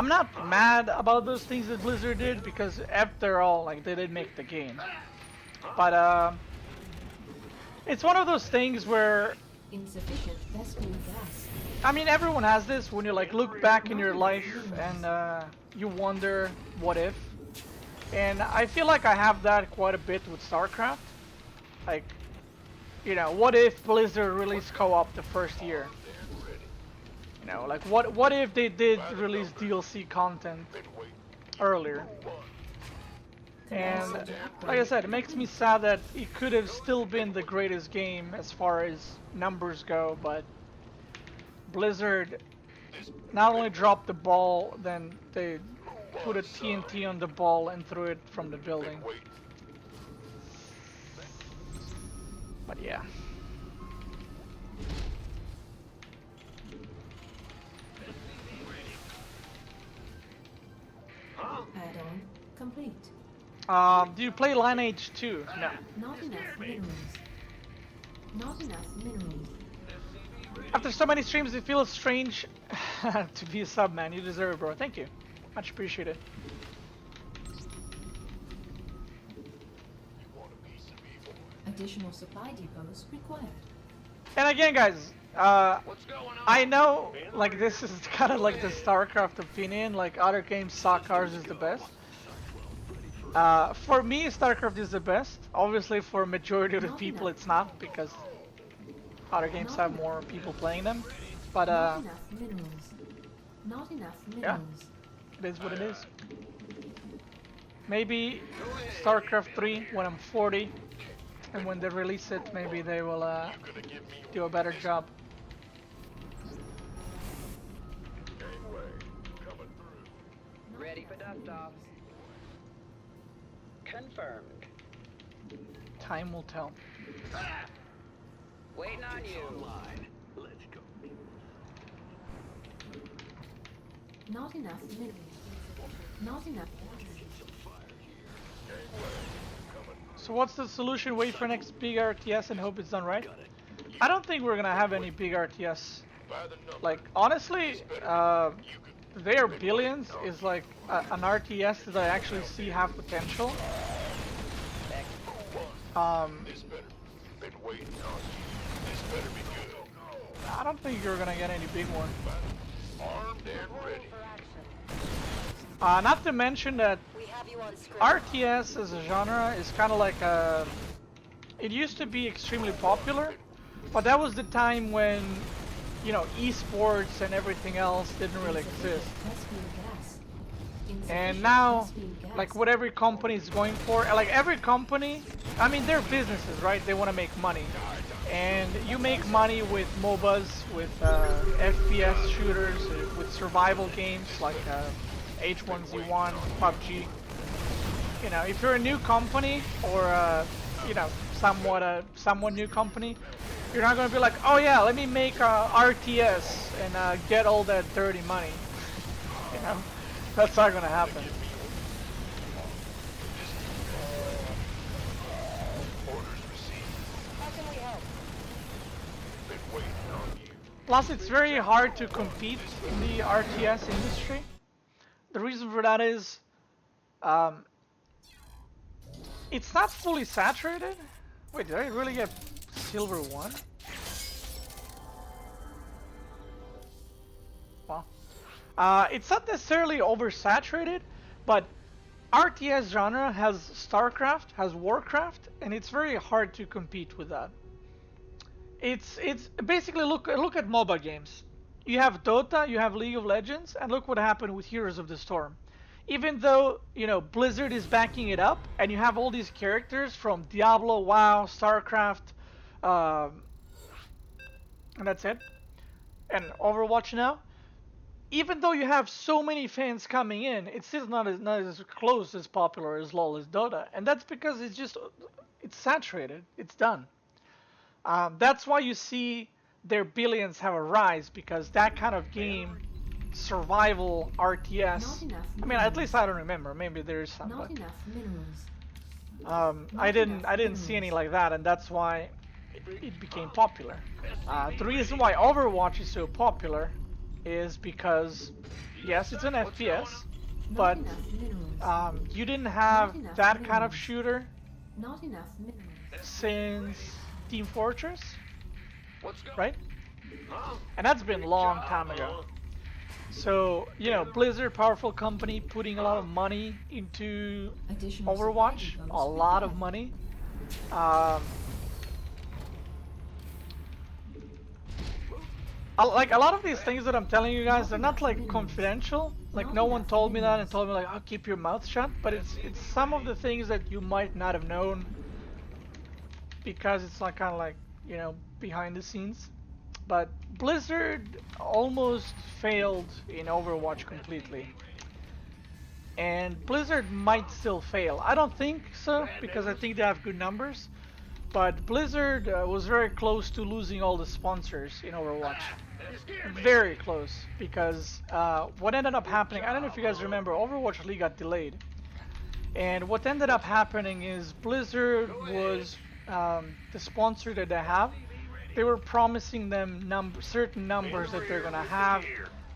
S1: not mad about those things that Blizzard did because after all, like, they did make the game. But it's one of those things where,
S2: Insufficient Vespene gas.
S1: I mean, everyone has this when you like look back in your life and you wonder what if. And I feel like I have that quite a bit with StarCraft. Like, you know, what if Blizzard released co-op the first year? You know, like what if they did release DLC content earlier? And like I said, it makes me sad that it could have still been the greatest game as far as numbers go, but Blizzard not only dropped the ball, then they put a TNT on the ball and threw it from the building. But yeah.
S2: Add-on complete.
S1: Do you play Lineage 2? No.
S2: Not enough minerals. Not enough minerals.
S1: After so many streams, it feels strange to be a sub, man. You deserve it, bro. Thank you. Much appreciated.
S2: Additional supply depots required.
S1: And again, guys,
S3: What's going on?
S1: I know, like, this is kind of like the StarCraft opinion, like, other games suck, ours is the best. For me, StarCraft is the best. Obviously, for a majority of the people, it's not, because other games have more people playing them. But,
S2: Not enough minerals. Not enough minerals.
S1: it is what it is. Maybe StarCraft 3 when I'm 40, and when they release it, maybe they will do a better job.
S4: Ready for dust-offs. Confirmed.
S1: Time will tell.
S4: Waiting on you.
S2: Not enough minerals. Not enough.
S1: So what's the solution? Wait for next big RTS and hope it's done right? I don't think we're gonna have any big RTS. Like, honestly, their billions is like an RTS that I actually see have potential. I don't think you're gonna get any big one. Not to mention that RTS as a genre is kind of like a... It used to be extremely popular, but that was the time when, you know, esports and everything else didn't really exist.
S2: Vespene gas.
S1: And now, like what every company is going for, like every company, I mean they're businesses, right? They want to make money. And you make money with MOBAs, with FPS shooters, with survival games like H1Z1, PUBG. You know, if you're a new company or you know, somewhat new company, you're not gonna be like, oh yeah, let me make RTS and get all that dirty money. You know, that's not gonna happen. Plus, it's very hard to compete in the RTS industry. The reason for that is, it's not fully saturated. Wait, did I really get silver 1? Well, it's not necessarily oversaturated, but RTS genre has StarCraft, has Warcraft, and it's very hard to compete with that. It's basically look at MOBA games. You have Dota, you have League of Legends, and look what happened with Heroes of the Storm. Even though, you know, Blizzard is backing it up, and you have all these characters from Diablo, WoW, StarCraft, and that's it, and Overwatch now. Even though you have so many fans coming in, it's still not as close as popular as LoL as Dota, and that's because it's saturated. It's done. That's why you see their billions have a rise, because that kind of game, survival RTS. I mean, at least I don't remember. Maybe there is some.
S2: Not
S1: But,
S2: enough minerals.
S1: I didn't see any like that, and that's why it became popular. The reason why Overwatch is so popular is because, yes, it's an FPS, but
S2: Not enough minerals.
S1: you didn't have
S2: enough
S1: that kind of
S2: minerals.
S1: shooter
S2: Not enough minerals.
S1: since Team Fortress,
S3: Let's go.
S1: right?
S3: Huh?
S1: And that's been a long time ago. So, you know, Blizzard, powerful company, putting a lot of money into
S2: Additional
S1: Overwatch,
S2: supply
S1: a
S2: depots
S1: lot of
S2: required.
S1: money. Like a lot of these things that I'm telling you guys, they're not like confidential. Like no one told me that and told me like, "Oh, keep your mouth shut." But it's some of the things that you might not have known because it's like kind of like, you know, behind the scenes. But Blizzard almost failed in Overwatch completely. And Blizzard might still fail. I don't think so, because I think they have good numbers. But Blizzard was very close to losing all the sponsors in Overwatch. Very close, because what ended up happening, I don't know if you guys remember, Overwatch League got delayed. And what ended up happening is Blizzard was the sponsor that they have. They were promising them certain numbers that they're gonna have,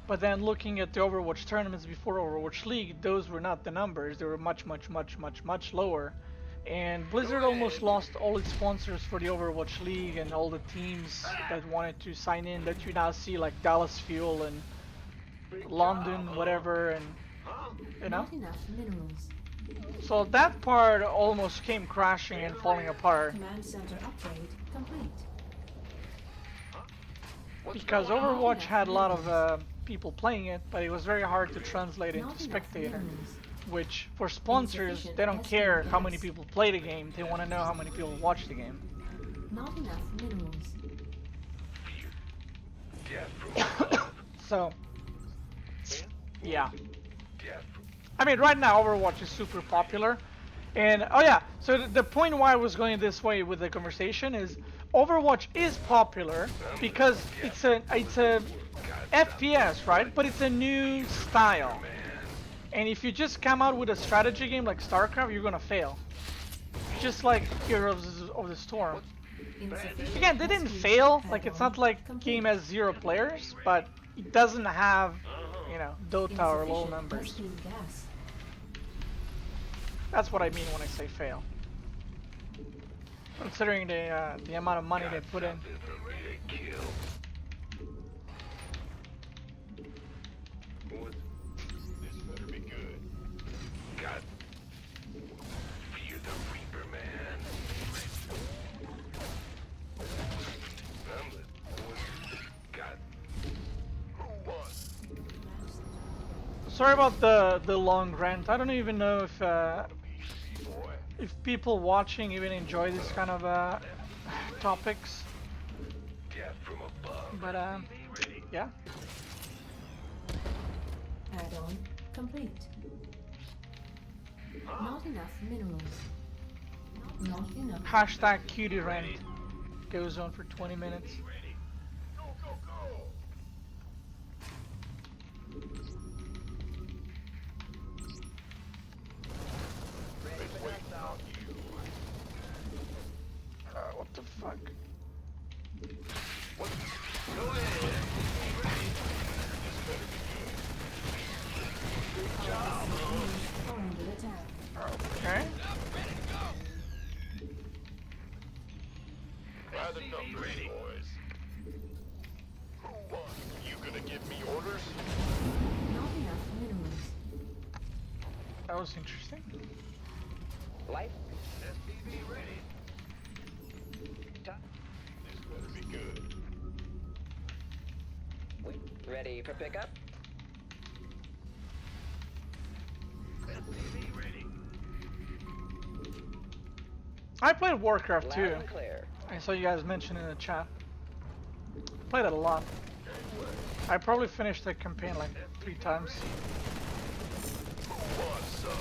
S1: but then looking at the Overwatch tournaments before Overwatch League, those were not the numbers. They were much lower. And Blizzard almost lost all its sponsors for the Overwatch League and all the teams that wanted to sign in that you now see, like Dallas Fuel and London, whatever, and you know.
S2: Not enough minerals.
S1: So that part almost came crashing and falling apart.
S2: Command center upgrade complete.
S1: Because Overwatch had a lot of people playing it, but it was very hard to translate
S2: Not
S1: into
S2: enough
S1: spectator.
S2: minerals.
S1: Which, for sponsors, they don't care how many people play the game, they want to know how many people watch the game.
S2: Not enough minerals.
S1: So, yeah. I mean, right now Overwatch is super popular. And, oh yeah, so the point why I was going this way with the conversation is Overwatch is popular because it's a FPS, right? But it's a new style. And if you just come out with a strategy game like StarCraft, you're gonna fail. Just like Heroes of the Storm.
S2: Insufficient
S1: Again, they didn't
S2: SP
S1: fail. Like,
S2: add-on
S1: it's not like
S2: complete.
S1: game has 0 players, but it doesn't have, you know, Dota or low
S2: Insufficient
S1: numbers.
S2: SP gas.
S1: That's what I mean when I say fail. Considering the amount of money they put in.
S3: This better be good. God. Fear the Reaper, man. God. Who won?
S1: sorry about the long rant. I don't even know if people watching even enjoy this kind of topics.
S3: Death from above.
S1: But yeah.
S2: Add-on complete. Not enough minerals. Not enough.
S1: Hashtag cutie rant goes on for 20 minutes.
S3: Go, go, go!
S4: Ready for dust off.
S1: What the fuck?
S3: Go ahead.
S2: Are under attack.
S1: Okay.
S3: By the numbers, boys. Who won? You gonna give me orders?
S2: Not enough minerals.
S1: That was interesting.
S4: Light.
S3: SPV ready.
S4: Top.
S3: This better be good.
S4: Ready for pickup?
S3: SPV ready.
S1: I played Warcraft
S4: Loud
S1: too.
S4: and clear.
S1: I saw you guys mention in the chat. Played it a lot. I probably finished the campaign like 3 times.
S3: Who wants some?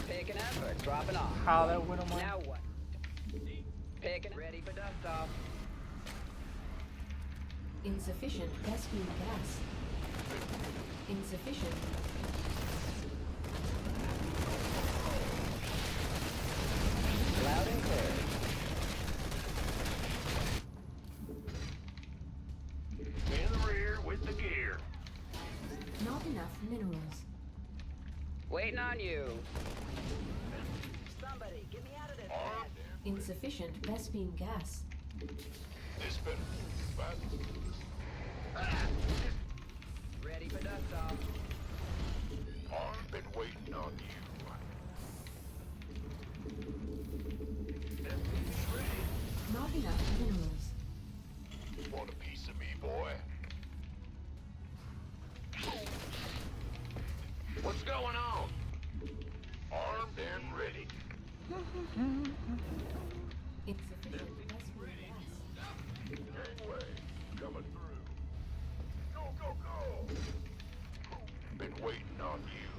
S4: Picking up or dropping off?
S1: How that went on my.
S4: Now what? Picking. Ready for dust off.
S2: Insufficient Vespene gas. Insufficient.
S4: Loud and clear.
S3: In the rear with the gear.
S2: Not enough minerals.
S4: Waiting on you. Somebody, get me out of this.
S3: Armed.
S2: Insufficient Vespene gas.
S3: This better be fast.
S4: Ready for dust off.
S3: Armed. Been waiting on you. SPV ready.
S2: Not enough minerals.
S3: Want a piece of me, boy? What's going on? Armed and ready.
S2: Insufficient Vespene gas.
S3: Gangway, coming through. Go, go, go! Been waiting on you.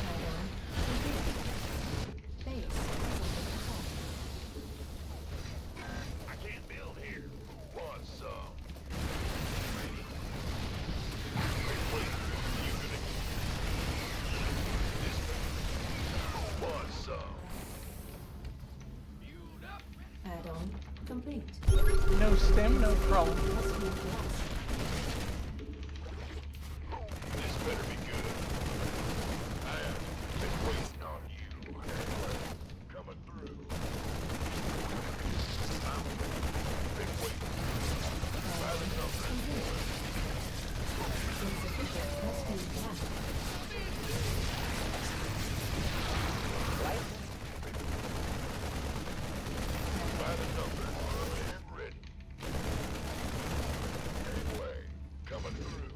S2: Add-on complete. Base is
S3: I can't build here. Who wants some? Ready. Wait, you gonna... This who wants some? Build up.
S2: under attack. Add-on complete.
S1: No stem, no problem.
S2: Vespene gas.
S3: This better be good. I have been waiting on you. Coming through. I've been waiting. By the numbers.
S2: Insufficient Vespene gas.
S4: Light.
S3: By the numbers. And ready. Gangway, coming through.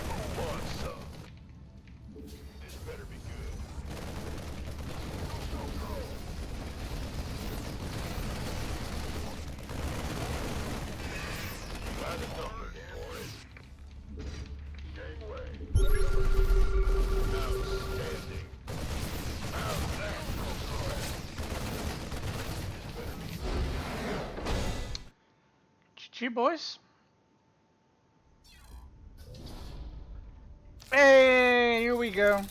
S3: Who wants some? This better be good. Go, go, go. By the numbers, boys. Gangway. Outstanding. Out there. This better be good.
S1: GG, boys. Hey, here we go.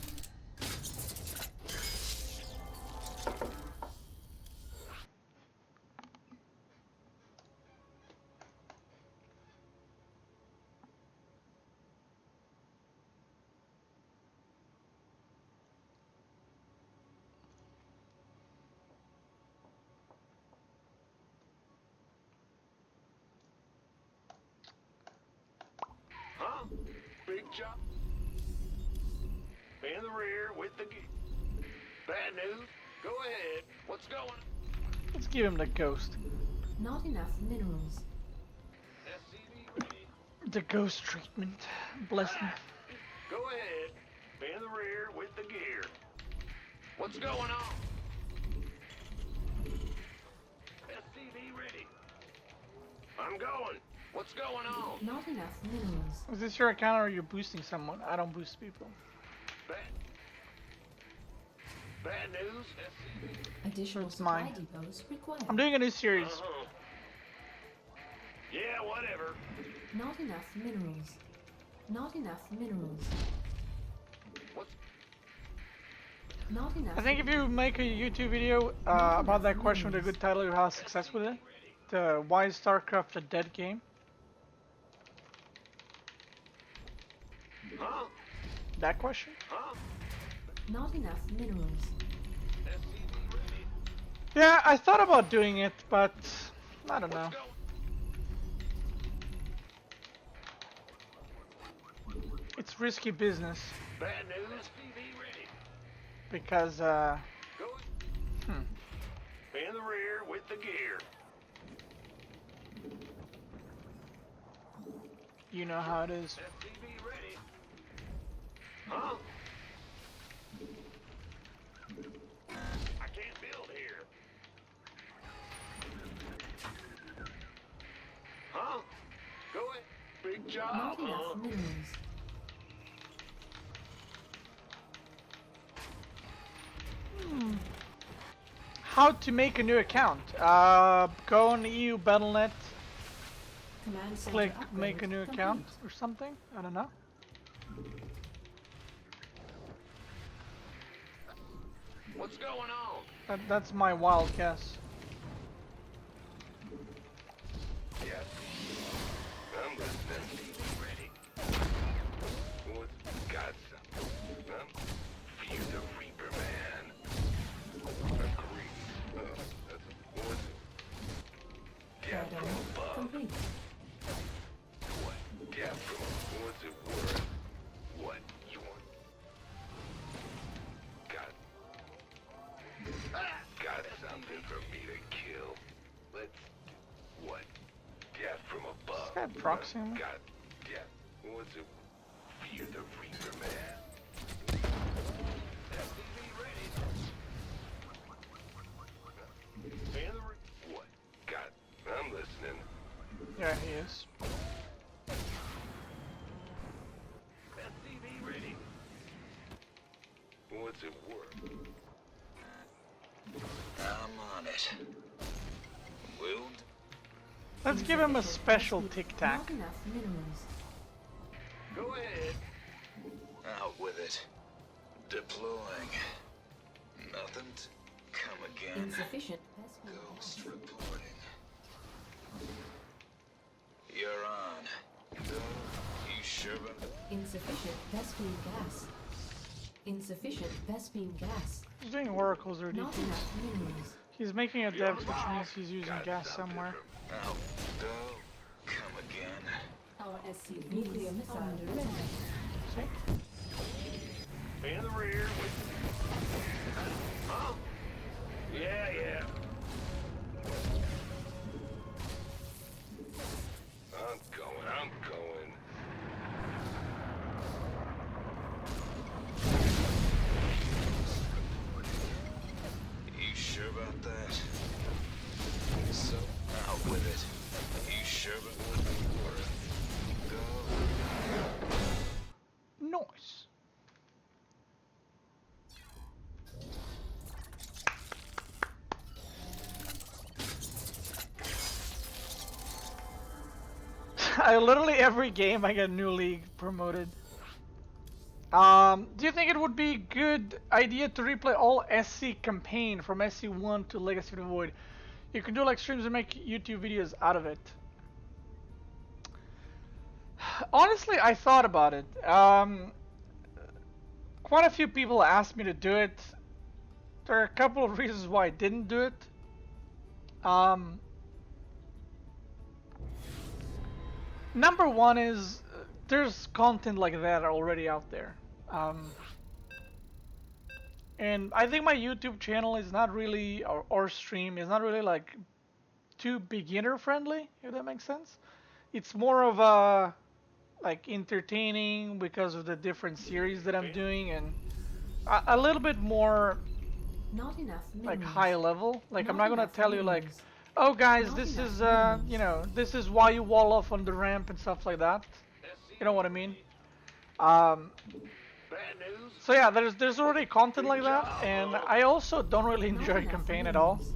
S3: Huh? Big job. In the rear with the gear. Bad news? Go ahead. What's going?
S1: Let's give him the ghost.
S2: Not enough minerals.
S3: SCV ready.
S1: The ghost treatment. Bless me.
S3: Go ahead. In the rear with the gear. What's going on? SCV ready. I'm going. What's going on?
S2: Not enough minerals.
S1: Is this your account or are you boosting someone? I don't boost people.
S3: Bad news? SCV.
S2: Additional
S1: It's
S2: supply
S1: mine.
S2: depots required.
S1: I'm doing a new series.
S3: Uh-huh. Yeah, whatever.
S2: Not enough minerals. Not enough minerals.
S3: What's
S2: Not enough.
S1: I think if you make a YouTube video about that question with a good title, you'll have success with it. Why is StarCraft a dead game?
S3: huh?
S1: That question?
S3: Huh?
S2: Not enough minerals.
S3: SCV ready.
S1: Yeah, I thought about doing it, but I don't know.
S3: Let's go.
S1: It's risky business
S3: Bad news? SCV ready.
S1: because
S3: Go
S1: hmm.
S3: in the rear with the gear.
S1: You know how it is.
S3: SCV ready. Huh? I can't build here. Huh? Go ahead. Big job,
S2: Not enough
S3: huh?
S2: minerals.
S1: How to make a new account? Go on EU Battle.net,
S2: Command center
S1: click
S2: upgrade
S1: make a new
S2: complete.
S1: account or something. I don't know.
S3: What's going on?
S1: That's my wild guess.
S3: Yes. I'm listening. SCV ready. What's got some? Fear the Reaper, man. Agreed. That's what's Gap from
S2: Paradigm
S3: above.
S2: complete.
S3: What? Gap from what's it worth? What you want? Got something for me to kill. Let's what? Gap from above.
S1: Is that proxying me?
S3: Got yeah. What's it? Fear the Reaper, man. SCV ready. And the what? Got. I'm listening.
S1: Yeah, he is.
S3: SCV ready. What's it worth?
S8: I'm on it. Will
S1: Let's give him a special tic tac.
S2: Not enough minerals.
S3: Go ahead.
S8: out with it. Deploying. Nothing. Come again.
S2: Insufficient best
S8: Ghost reporting. You're on. Go. You sure about
S2: Insufficient Vespine gas. Insufficient Vespine gas.
S1: He's doing oracles or
S2: Not
S1: DPs.
S2: enough minerals.
S1: He's making a depth, which means he's using gas somewhere.
S8: out? Go. Come again.
S2: Our SCV nuclear missile under attack.
S1: See?
S3: In the rear with. Huh? Yeah. I'm going.
S8: You sure about that? So, out with it. You sure about what it's worth? Go.
S1: Nice. I literally every game I get a new league promoted. Do you think it would be good idea to replay all SC campaign from SC1 to Legacy of the Void? You can do like streams and make YouTube videos out of it. Honestly, I thought about it. Quite a few people asked me to do it. There are a couple of reasons why I didn't do it. Number one is there's content like that already out there. And I think my YouTube channel is not really, or stream is not really like too beginner friendly, if that makes sense. It's more of a like entertaining because of the different series that I'm doing, and a little bit more
S2: Not enough
S1: like
S2: minerals.
S1: high level. Like I'm
S2: Not
S1: not gonna
S2: enough
S1: tell you like,
S2: minerals.
S1: oh guys,
S2: Not
S1: this
S2: enough
S1: is
S2: minerals.
S1: you know, this is why you wall off on the ramp and stuff like that. You know what I mean? Um,
S3: Bad news.
S1: so yeah, there's already content like that, and I also don't really
S2: Not
S1: enjoy
S2: enough
S1: campaign at all.
S2: minerals.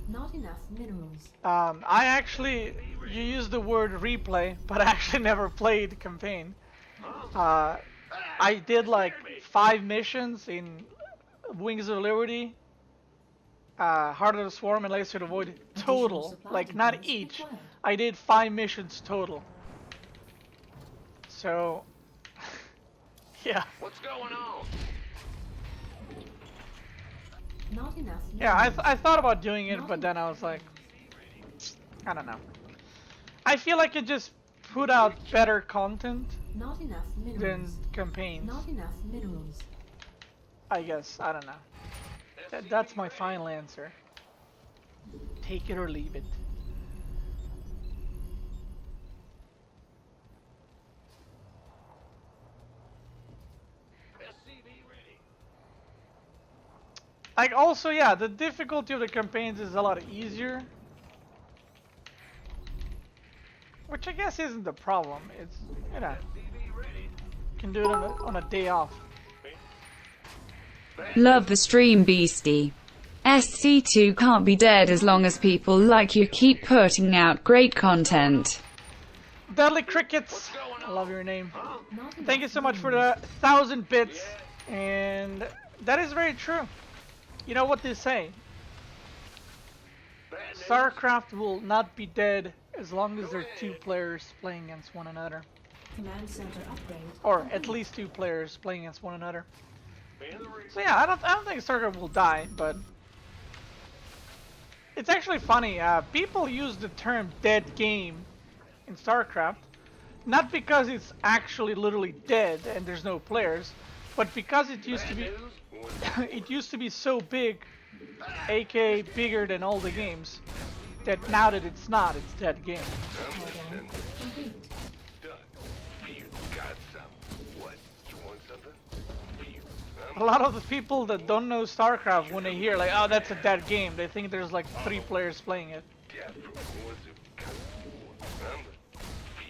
S2: Not enough minerals.
S1: I actually, you use the word replay, but I actually never played campaign. Uh, I did like 5 missions in Wings of Liberty, Heart of the Swarm, and Legacy of the Void total.
S2: supply
S1: Like not
S2: depots
S1: each.
S2: required.
S1: I did 5 missions total. So, yeah.
S3: What's going on?
S2: Not enough minerals.
S1: Yeah, I thought about doing it,
S2: Not
S1: but then
S2: enough
S1: I was like, I don't know. I feel like it just put out better content
S2: Not enough
S1: than
S2: minerals.
S1: campaigns.
S2: Not enough minerals.
S1: I guess. I don't know. That's my final answer. Take it or leave it. Like also, yeah, the difficulty of the campaigns is a lot easier. Which I guess isn't the problem. It's, you know, you can do it on a day off.
S6: Love the stream, Beastie. SC2 can't be dead as long as people like you keep putting out great content.
S1: Deadly Crickets, I love your name.
S2: Not enough
S1: Thank you so much for
S2: minerals.
S1: the 1,000 bits. And that is very true. You know what they say? StarCraft will not be dead as long as there are 2 players playing against one another.
S2: Command center upgrade.
S1: Or at least 2 players playing against one another. So yeah, I don't think StarCraft will die, but it's actually funny. People use the term "dead game" in StarCraft, not because it's actually literally dead and there's no players, but because it used to be it used to be so big, aka bigger than all the games, that now that it's not, it's dead game.
S2: Add-on complete.
S3: Done. You got some. What? You want something?
S1: A lot of the people that don't know StarCraft, when they hear like, oh, that's a dead game, they think there's like 3 players playing it.
S3: Yeah. Who wants to cut? Remember?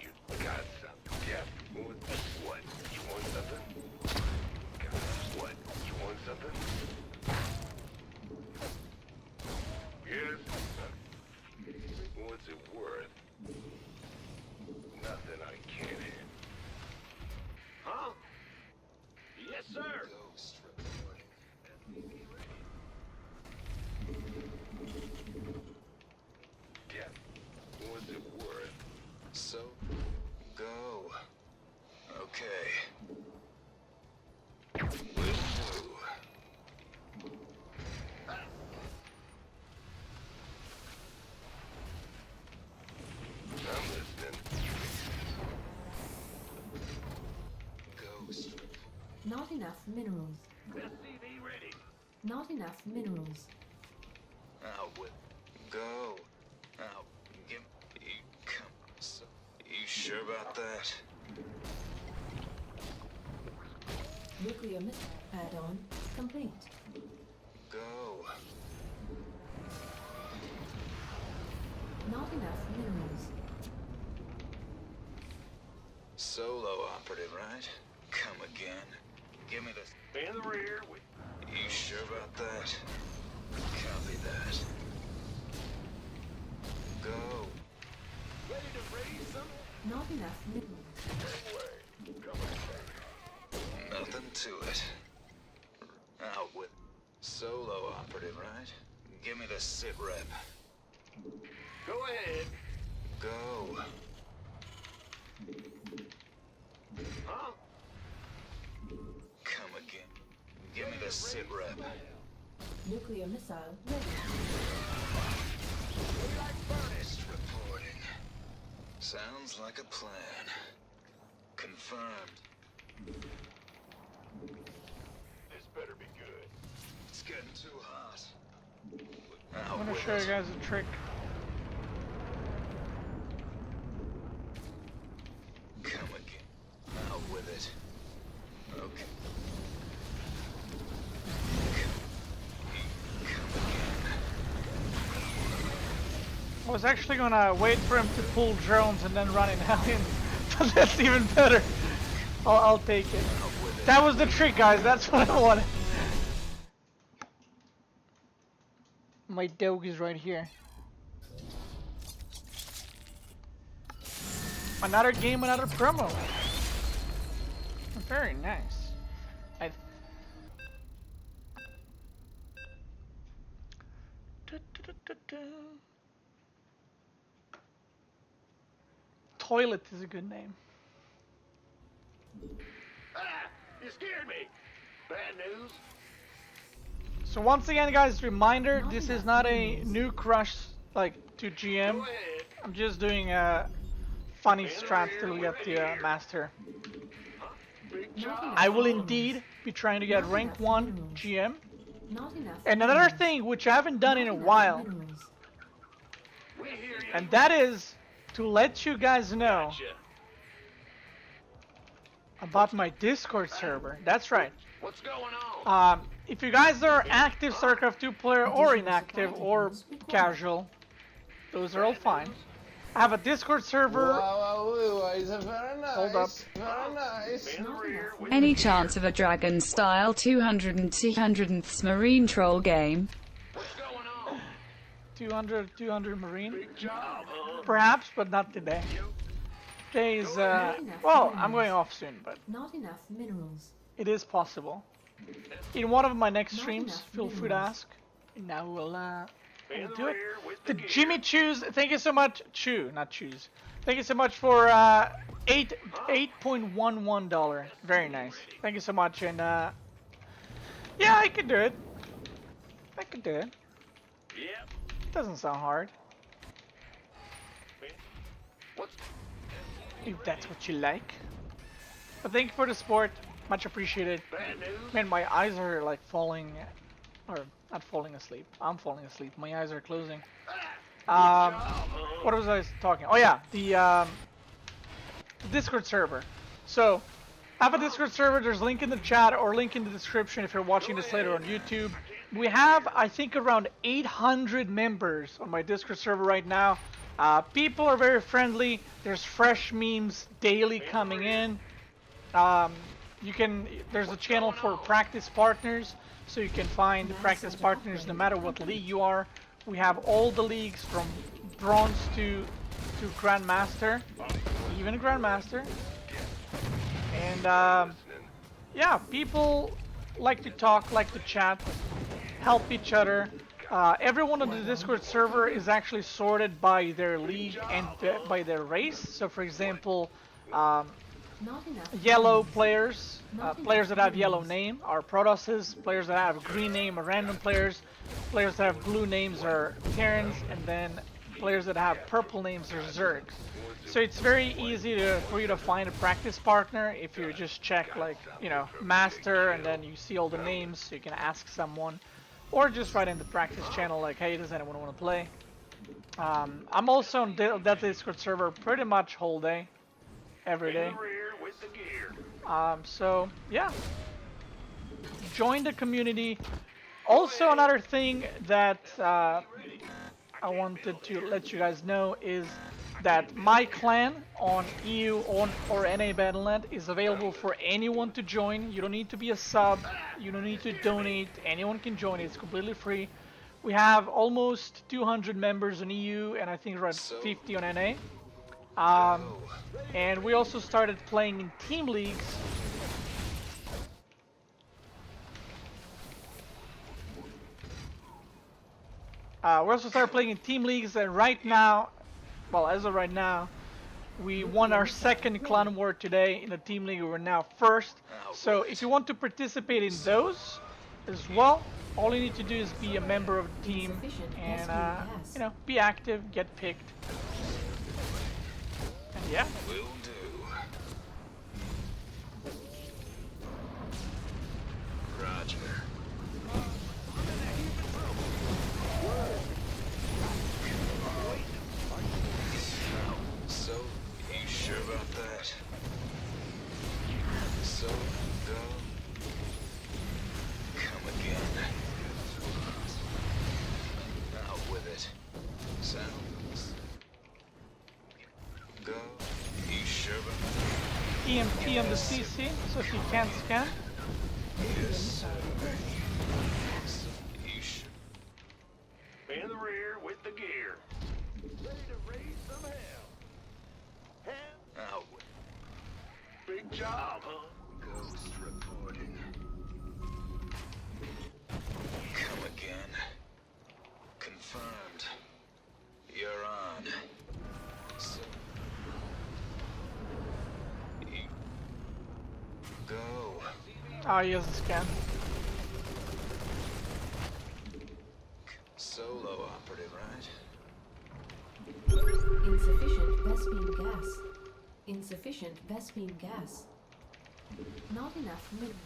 S3: You got some. Yeah. What? You want something? What? You want something? Yes. What's it worth? Nothing I can't handle. Huh? Yes, sir. Yeah. What's it worth?
S8: So, go. Okay. Will do.
S3: I'm listening.
S8: Ghost.
S2: Not enough minerals.
S3: SCV ready.
S2: Not enough minerals.
S8: Out with. Go. Out. Give. You come. So, you sure about that?
S2: Nuclear missile add-on complete.
S8: Go.
S2: Not enough minerals.
S8: Solo operative, right? Come again. Give me the.
S3: In the rear.
S8: You sure about that? Copy that. Go.
S3: Ready to raise some?
S2: Not enough minerals.
S8: Nothing to it. Out with. Solo operative, right? Give me the sit rep.
S3: Go ahead.
S8: Go.
S3: Huh?
S8: Come again. Give me the sit rep.
S2: Nuclear missile ready.
S8: Furnace reporting. Sounds like a plan. Confirmed.
S3: This better be good.
S8: It's getting too hot.
S1: I'm
S8: Out
S1: gonna
S8: with
S1: show you
S8: it.
S1: guys a trick.
S8: Come
S1: I was actually gonna wait for him to pull drones and then run in Hellion, but that's even better. I'll take it. That was the trick, guys. That's what I wanted. My dog is right here. Another game, another promo. Very nice. Toilet is a good name.
S3: You scared me. Bad news.
S1: So once again, guys, reminder: this is not a new crush like to GM.
S3: Go ahead.
S1: I'm just doing a funny strat till we get the master.
S3: Big job.
S1: I will indeed be trying to get rank 1 GM.
S2: Not enough.
S1: And another thing which I haven't done in a while,
S2: Minerals.
S3: We hear you.
S1: and that is to let you guys know
S3: Gotcha.
S1: about my Discord server. That's right.
S3: What's going on?
S1: If you guys are active StarCraft 2 player or inactive or casual, those are all fine. I have a Discord server. Hold up.
S3: In the rear with
S6: Any chance of a dragon-style 200 and 200th Marine troll game?
S3: what's going on?
S1: 200 Marine?
S3: Big job, huh?
S1: Perhaps, but not today. Today is, well, I'm going off soon, but
S2: Not enough minerals.
S1: it is possible. In one of my next streams, feel free to ask. And now we'll
S3: In the
S1: do it.
S3: rear with
S1: The
S3: gear.
S1: Jimmy Choose, thank you so much. Chew, not choose. Thank you so much for $8.11. Very nice. Thank you so much. And yeah, I can do it. I can do it.
S3: Yep.
S1: Doesn't sound hard.
S3: What's
S1: If that's what you like. But thank you for the support. Much appreciated.
S3: bad news?
S1: Man, my eyes are like falling, or not falling asleep. I'm falling asleep. My eyes are closing. What was I talking? Oh yeah, the Discord server. So, I have a Discord server. There's a link in the chat or link in the description if you're watching this later on YouTube. We have, I think, around 800 members on my Discord server right now. People are very friendly. There's fresh memes daily coming in. There's a channel for practice partners, so you can find practice partners no matter what league you are. We have all the leagues from bronze to Grandmaster, even Grandmaster. And yeah, people like to talk, like to chat, help each other. Everyone on the Discord server is actually sorted by their league and by their race. So for example,
S2: Not enough.
S1: yellow players, players that have yellow name are Protosses, players that have green name are random players, players that have blue names are Terrans, and then players that have purple names are Zergs. So it's very easy for you to find a practice partner if you just check like, master, and then you see all the names, so you can ask someone, or just write in the practice channel like, hey, does anyone want to play? I'm also on that Discord server pretty much whole day, every day.
S3: In the rear with the gear.
S1: So yeah, join the community. Also, another thing that I wanted to let you guys know is that my clan on EU or NA Battlenet is available for anyone to join. You don't need to be a sub, you don't need to donate, anyone can join, it's completely free. We have almost 200 members in EU and I think around 50 on NA. And we also started playing in team leagues. We also started playing in team leagues, and right now, well, as of right now, we won our second clan war today in the team league. We're now first. So if you want to participate in those as well, all you need to do is be a member of the team and be active, get picked. And yeah.
S8: Will do. Roger. So, you sure about that? So dumb. Come again. Out with it. Sounds
S1: PMT on the CC, so if you can't scan.
S8: Yes, sir. You should.
S3: In the rear with the gear. Ready to raise some hell.
S8: Out.
S3: Big job, huh?
S8: Ghost reporting. Come again. Confirmed. You're on. So. You. Go.
S1: Oh, he has a scan.
S8: Solo operative, right?
S2: Insufficient Vespene gas. Insufficient Vespene gas. Not enough minerals.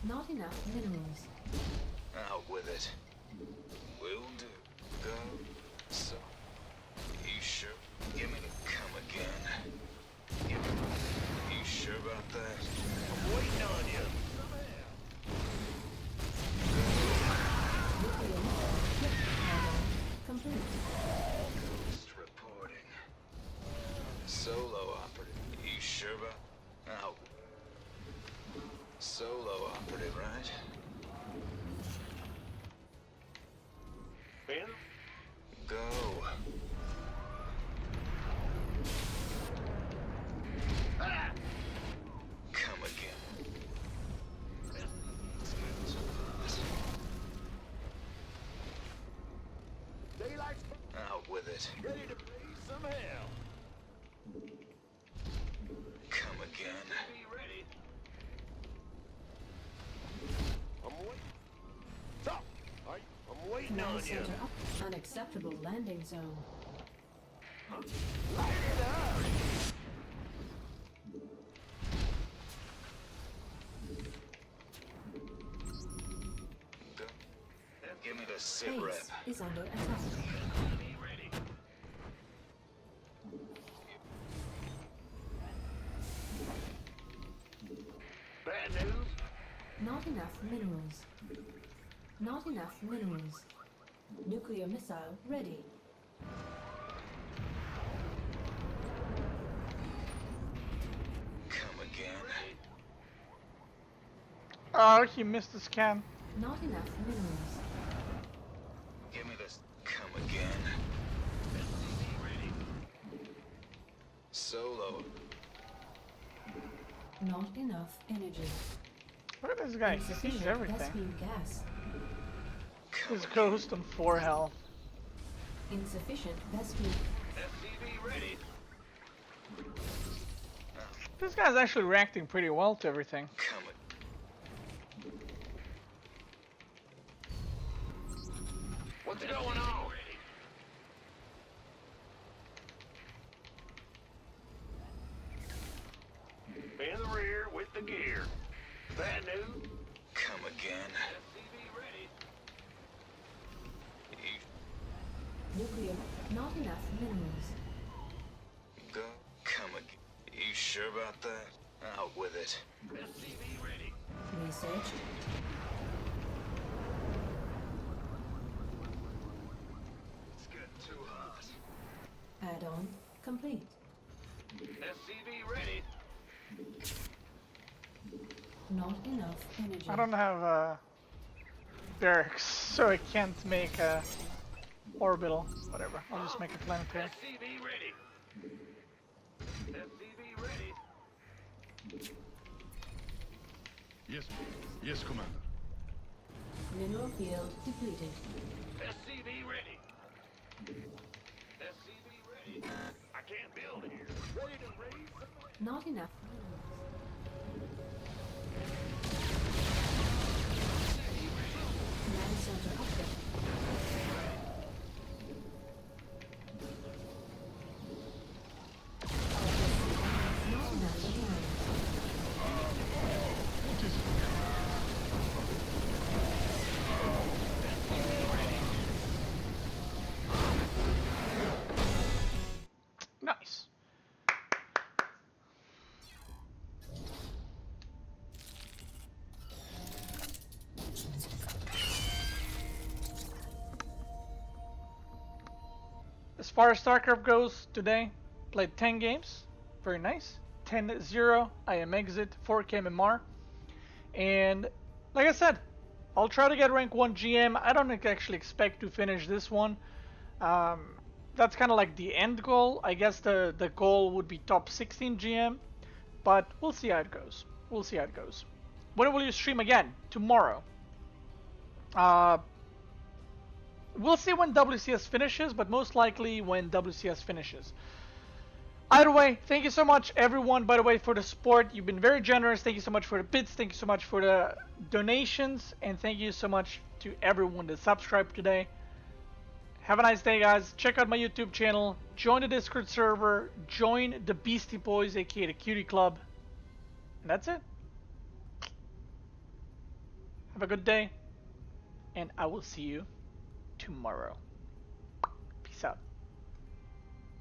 S2: Not enough minerals.
S8: Out with it. Will do. Go. So. You sure? Give me the come again. You sure about that?
S3: I'm waiting on you.
S2: Nuclear complete.
S8: Ghost reporting. Solo operative. You sure about? Out. Solo operative, right?
S3: In.
S8: Go. Come again.
S3: Daylight's
S8: Out with it.
S3: ready to raise some hell.
S8: Come again.
S3: Be ready. I'm waiting. Stop. I'm waiting
S2: Command
S3: on you.
S2: center up. Unacceptable landing zone.
S3: Light it up.
S8: Go. Give me the sit rep.
S2: Base is under attack.
S3: Be ready. Bad news.
S2: Not enough minerals. Not enough minerals. Nuclear missile ready.
S8: Come again.
S1: Oh, he missed the scan.
S2: Not enough minerals.
S8: Give me this. Come again. Solo.
S2: Not enough energy.
S1: Look at this guy, he sees
S2: Insufficient
S1: everything.
S2: Vespene gas.
S1: His ghost on 4 health.
S2: Insufficient Vespene.
S3: SCV ready.
S1: This guy's actually reacting pretty well to everything.
S8: Come
S3: What's going on? In the rear with the gear. Bad news.
S8: Come again.
S3: SCV ready.
S8: You
S2: Nuclear. Not enough minerals.
S8: go. Come again. You sure about that? Out with it.
S3: SCV ready.
S2: Research.
S8: It's getting too hot.
S2: Add-on complete.
S3: SCV ready.
S2: Not enough energy.
S1: I don't have barracks, so I can't make a orbital. Whatever, I'll just make a planetary.
S3: SCV ready. SCV ready.
S5: Yes, yes, Commander.
S2: Mineral field depleted.
S3: SCV ready. SCV ready. I can't build here. Ready to raise some.
S2: Not enough minerals. Command center update. Not enough minerals.
S1: Nice. as far as StarCraft goes today, played 10 games. Very nice. 10-0. I am exit 4K MMR. And like I said, I'll try to get rank 1 GM. I don't actually expect to finish this one. That's kind of like the end goal. I guess the goal would be top 16 GM. But we'll see how it goes. We'll see how it goes. When will you stream again? Tomorrow. We'll see when WCS finishes, but most likely when WCS finishes. Either way, thank you so much, everyone, by the way, for the support. You've been very generous. Thank you so much for the bits. Thank you so much for the donations. And thank you so much to everyone that subscribed today. Have a nice day, guys. Check out my YouTube channel. Join the Discord server. Join the Beastie Boys, aka the Cutie Club. And that's it. Have a good day. And I will see you tomorrow. Peace out.